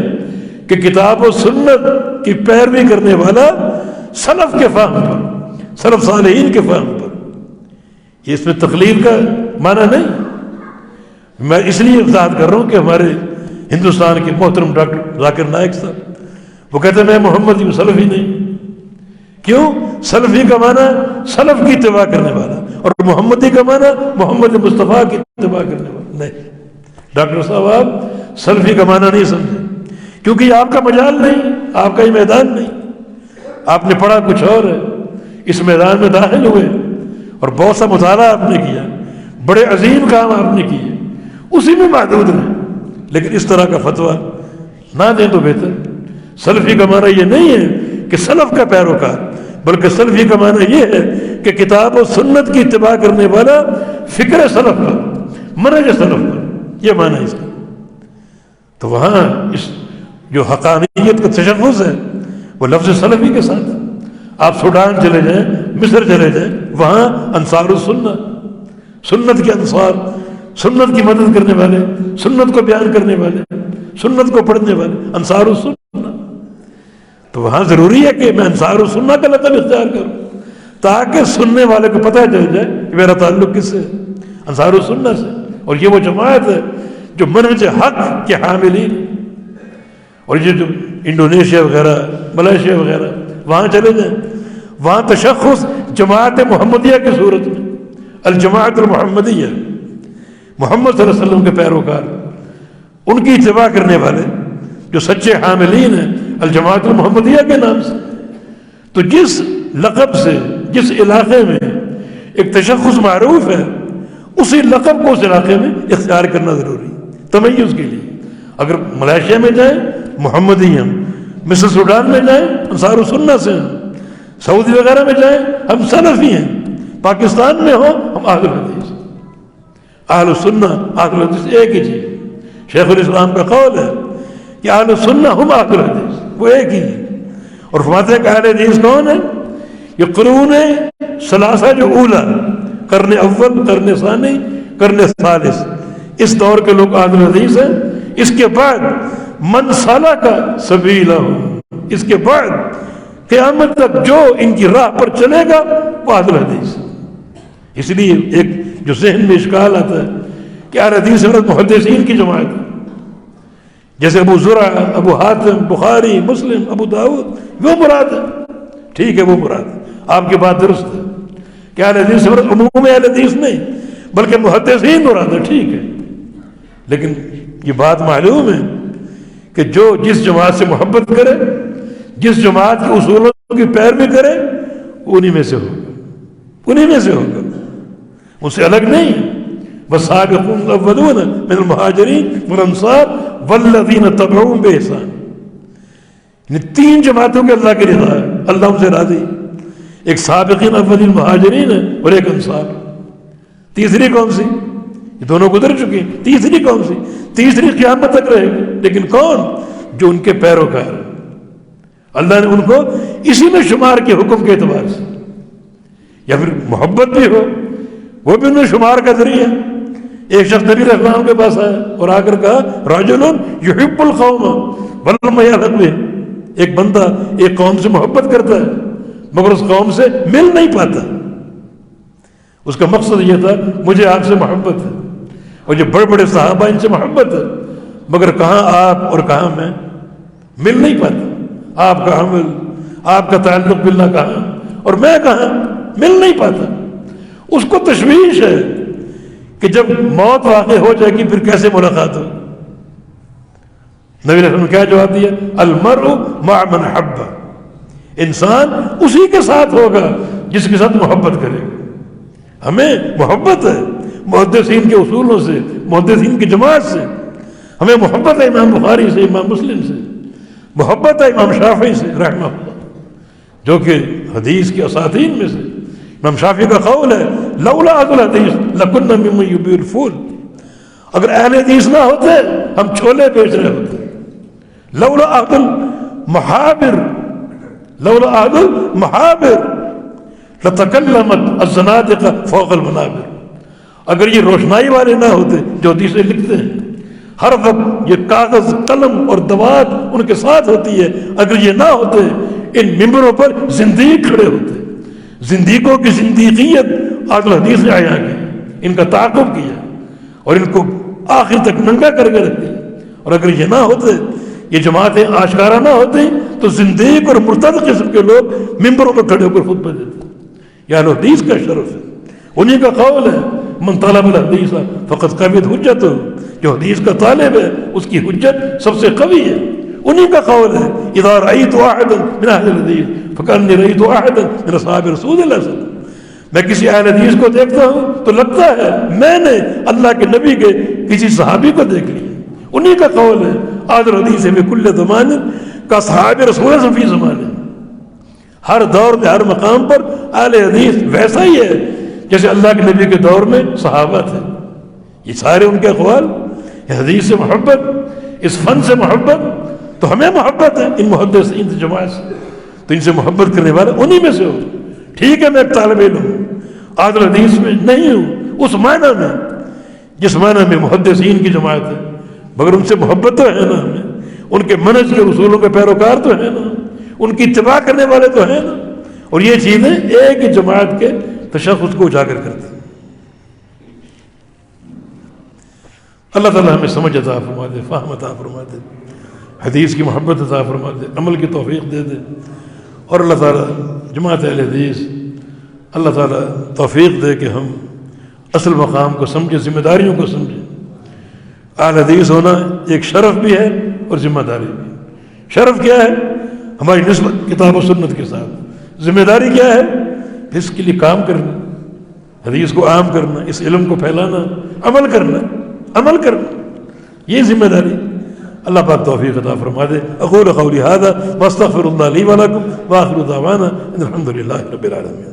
کہ کتاب و سنت کی پیروی کرنے والا سلف کے فہم پر، سلف صالحین کے فہم پر. یہ اس میں تقلید کا معنی نہیں. میں اس لیے وضاحت کر رہا ہوں کہ ہمارے ہندوستان کے محترم ڈاکٹر ذاکر نائک صاحب وہ کہتے ہیں میں محمدی ہوں، سلفی نہیں. کیوں؟ سلفی کا معنی سلف کی اتباع کرنے والا، اور محمدی کا معنی محمد مصطفیٰ کی اتباع کرنے والا. نہیں ڈاکٹر صاحب، آپ سلفی کا معنی نہیں سمجھے، کیونکہ یہ آپ کا مجال نہیں، آپ کا یہ میدان نہیں. آپ نے پڑھا کچھ اور ہے، اس میدان میں داخل ہوئے اور بہت سا مطالعہ آپ نے کیا، بڑے عظیم کام آپ نے کیے، اسی میں محدود ہیں. لیکن اس طرح کا فتویٰ نہ دیں تو بہتر. سلفی کا معنی یہ نہیں ہے کہ سلف کا پیروکار، بلکہ سلفی کا معنی یہ ہے کہ کتاب و سنت کی اتباع کرنے والا، فکر سلف پر، منہج سلف پر، یہ معنی ہے اس کا. تو وہاں اس جو حقانیت کا تشخص ہے وہ لفظ سلفی کے ساتھ. آپ سوڈان چلے جائیں، مصر چلے جائیں، وہاں انصار السنہ، سنت کے انصار، سنت کی مدد کرنے والے، سنت کو بیان کرنے والے، سنت کو پڑھنے والے، انصار السنہ. تو وہاں ضروری ہے کہ میں انصار السنہ کا لقب اختیار کروں تاکہ سننے والے کو پتہ چل جائے کہ میرا تعلق کس سے ہے؟ انصار السنہ سے. اور یہ وہ جماعت ہے جو منہج حق کے حاملین. اور یہ جو انڈونیشیا وغیرہ، ملائیشیا وغیرہ، وہاں چلے جائیں، وہاں تشخص جماعت محمدیہ کی صورت میں، الجماعت المحمدیہ، محمد صلی اللہ علیہ وسلم کے پیروکار، ان کی اتباع کرنے والے جو سچے حاملین ہیں الجماعت المحمدیہ کے نام سے. تو جس لقب سے جس علاقے میں ایک تشخص معروف ہے، اسی لقب کو اس علاقے میں اختیار کرنا ضروری ہے تمیز کے لیے. اگر ملائیشیا میں جائیں محمدی ہیں، مصر سوڈان میں جائیں انصار السنہ سے ہیں، سعودی وغیرہ میں جائیں ہم سلفی ہیں، پاکستان میں ہوں ہم اہل الحدیث، اہل السنہ اہل الحدیث ایک ہی چیز. شیخ الاسلام کا قول ہے کہ اہل السنہ ہم اہل الحدیث، وہ ایک ہی ہے. اور فرماتے ہیں کہ اہل حدیث کون ہے؟ یہ قرون ثلاثہ جو اولا، قرن اول، قرن ثانی، قرن ثالث، اس دور کے لوگ اہل الحدیث ہیں. اس کے بعد من سلک سبیلہ، اس کے بعد قیامت تک جو ان کی راہ پر چلے گا وہ اہل الحدیث. اس لیے ایک جو ذہن میں اشکال آتا ہے کہ اہل حدیث محدثین کی جماعت ہے، جیسے ابو زرع، ابو حاتم، بخاری، مسلم، ابو داؤد، وہ مراد ہے. ٹھیک ہے، وہ مراد ہے، آپ کی بات درست ہے کہ اہل حدیث عموم اہل حدیث نہیں بلکہ محدثین مراد ہے. ٹھیک ہے، لیکن یہ بات معلوم ہے کہ جو جس جماعت سے محبت کرے، جس جماعت کے اصولوں کی پیروی کرے، انہی میں سے ہوگا، انہی میں سے ہوگا، اس سے الگ نہیں. والسابقون الاولون من المہاجرین والانصار والذین تبعوہم بإحسان. یہ تین جماعتوں کے اللہ کی رضا ہے، اللہ ان سے راضی. ایک سابقین اولین مہاجرین ہے اور ایک انصار. تیسری کون سی؟ یہ دونوں گزر چکی ہیں. تیسری کون سی؟ تیسری قیامت تک رہے گی. لیکن کون؟ جو ان کے پیروکار. اللہ نے ان کو اسی میں شمار کے حکم کے اعتبار سے، یا پھر محبت بھی ہو وہ بھی انہیں شمار کا ذریعہ. ایک شخص نبی علیہ السلام کے پاس آیا اور آ کر کہا رجل یحب القوم ولم یلحق بهم، ایک بندہ ایک قوم سے محبت کرتا ہے مگر اس قوم سے مل نہیں پاتا. اس کا مقصد یہ تھا مجھے آپ سے محبت ہے، اور یہ بڑے بڑے صحابہ ان سے محبت ہے، مگر کہاں آپ اور کہاں میں، مل نہیں پاتا. آپ کا عمل، آپ کا تعلق باللہ کہاں اور میں کہاں، مل نہیں پاتا. اس کو تشویش ہے کہ جب موت واقع ہو جائے گی پھر کیسے ملاقات ہو. نبی علیہ السلام نے کیا جواب دیا؟ المرء مع من حب، انسان اسی کے ساتھ ہوگا جس کے ساتھ محبت کرے گا. ہمیں محبت ہے محدثین کے اصولوں سے، محدثین کی جماعت سے. ہمیں محبت ہے امام بخاری سے، امام مسلم سے، محبت ہے امام شافعی سے رحمہ اللہ، جو کہ حدیث کے اساتین میں سے. امام شافعی کا قول ہے لولا اہل الحدیث لکنا ممن یبیع الفول، اگر اہل حدیث نہ ہوتے ہم چھولے بیچ رہے ہوتے. لولا اہل المحابر، لولا اہل المحابر لتکلمت الزنادقہ فوق المنابر، اگر یہ روشنائی والے نہ ہوتے جو حدیثیں لکھتے ہیں ہر وقت، یہ کاغذ قلم اور دوات ان کے ساتھ ہوتی ہے، اگر یہ نہ ہوتے ان ممبروں پر زندیق کھڑے ہوتے. زندیقوں کی زندیقیت اہل حدیث نے عیاں کی، ان کا تعاقب کیا اور ان کو آخر تک ننگا کر کے رکھ دیا. اور اگر یہ نہ ہوتے، یہ جماعتیں آشکارا نہ ہوتی، تو زندیق اور مرتد قسم کے لوگ ممبروں پر کھڑے ہو کر خطبہ دیتے. یہ اہل حدیث کا شرف ہے. انہی کا قول ہے من طلب الحدیث فقد قویت حجتہ، جو حدیث کا طالب ہے اس کی حجت سب سے قوی ہے. انہی کا قول ہے اذا رأیت واحدا من اہل الحدیث فکأنی رأیت واحدا من اصحاب رسول اللہ صلی اللہ علیہ وسلم، میں کسی اہل حدیث کو دیکھتا ہوں تو لگتا ہے میں نے اللہ کے نبی کے کسی صحابی کو دیکھ لیا. انہی کا قول ہے اہل الحدیث بکل زمان کا صحاب رسول اللہ فی زمانے، ہر دور میں ہر مقام پر اہل حدیث ویسا ہی ہے جیسے اللہ کے نبی کے دور میں صحابہ تھے. یہ سارے ان کے اقوال، حدیث سے محبت، اس فن سے محبت، تو ہمیں محبت ہے ان محدثین کی جماعت سے، تو ان سے محبت کرنے والے انہی میں سے ہو. ٹھیک ہے میں ایک طالب علم ہوں، اہل حدیث میں نہیں ہوں اس معنی میں جس معنی میں محدثین کی جماعت ہے، مگر ان سے محبت تو ہے نا، ہمیں ان کے منہج کے اصولوں کے پیروکار تو ہے نا، ان کی اتباع کرنے والے تو ہیں نا. اور یہ چیزیں ایک ہی جماعت کے تشخص کو اجاگر کرتی ہیں. اللہ تعالیٰ ہمیں سمجھ عطا فرما دے، فہم عطا فرما دے، حدیث کی محبت عطا فرما دے، عمل کی توفیق دے دے. اور اللہ تعالیٰ جماعت اہل حدیث اللہ تعالیٰ توفیق دے کہ ہم اصل مقام کو سمجھیں، ذمہ داریوں کو سمجھیں. اہل حدیث ہونا ایک شرف بھی ہے اور ذمہ داری بھی. شرف کیا ہے؟ ہماری نسبت کتاب و سنت کے ساتھ. ذمہ داری کیا ہے؟ اس کے لیے کام کرنا، حدیث کو عام کرنا، اس علم کو پھیلانا، عمل کرنا، عمل کرنا، یہ ذمہ داری. اللہ پاک توفیق عطا فرما دے. اقول قولی ھذا واستغفر اللہ لی ولکم واخر دعوانا ان الحمد للہ رب العالمین.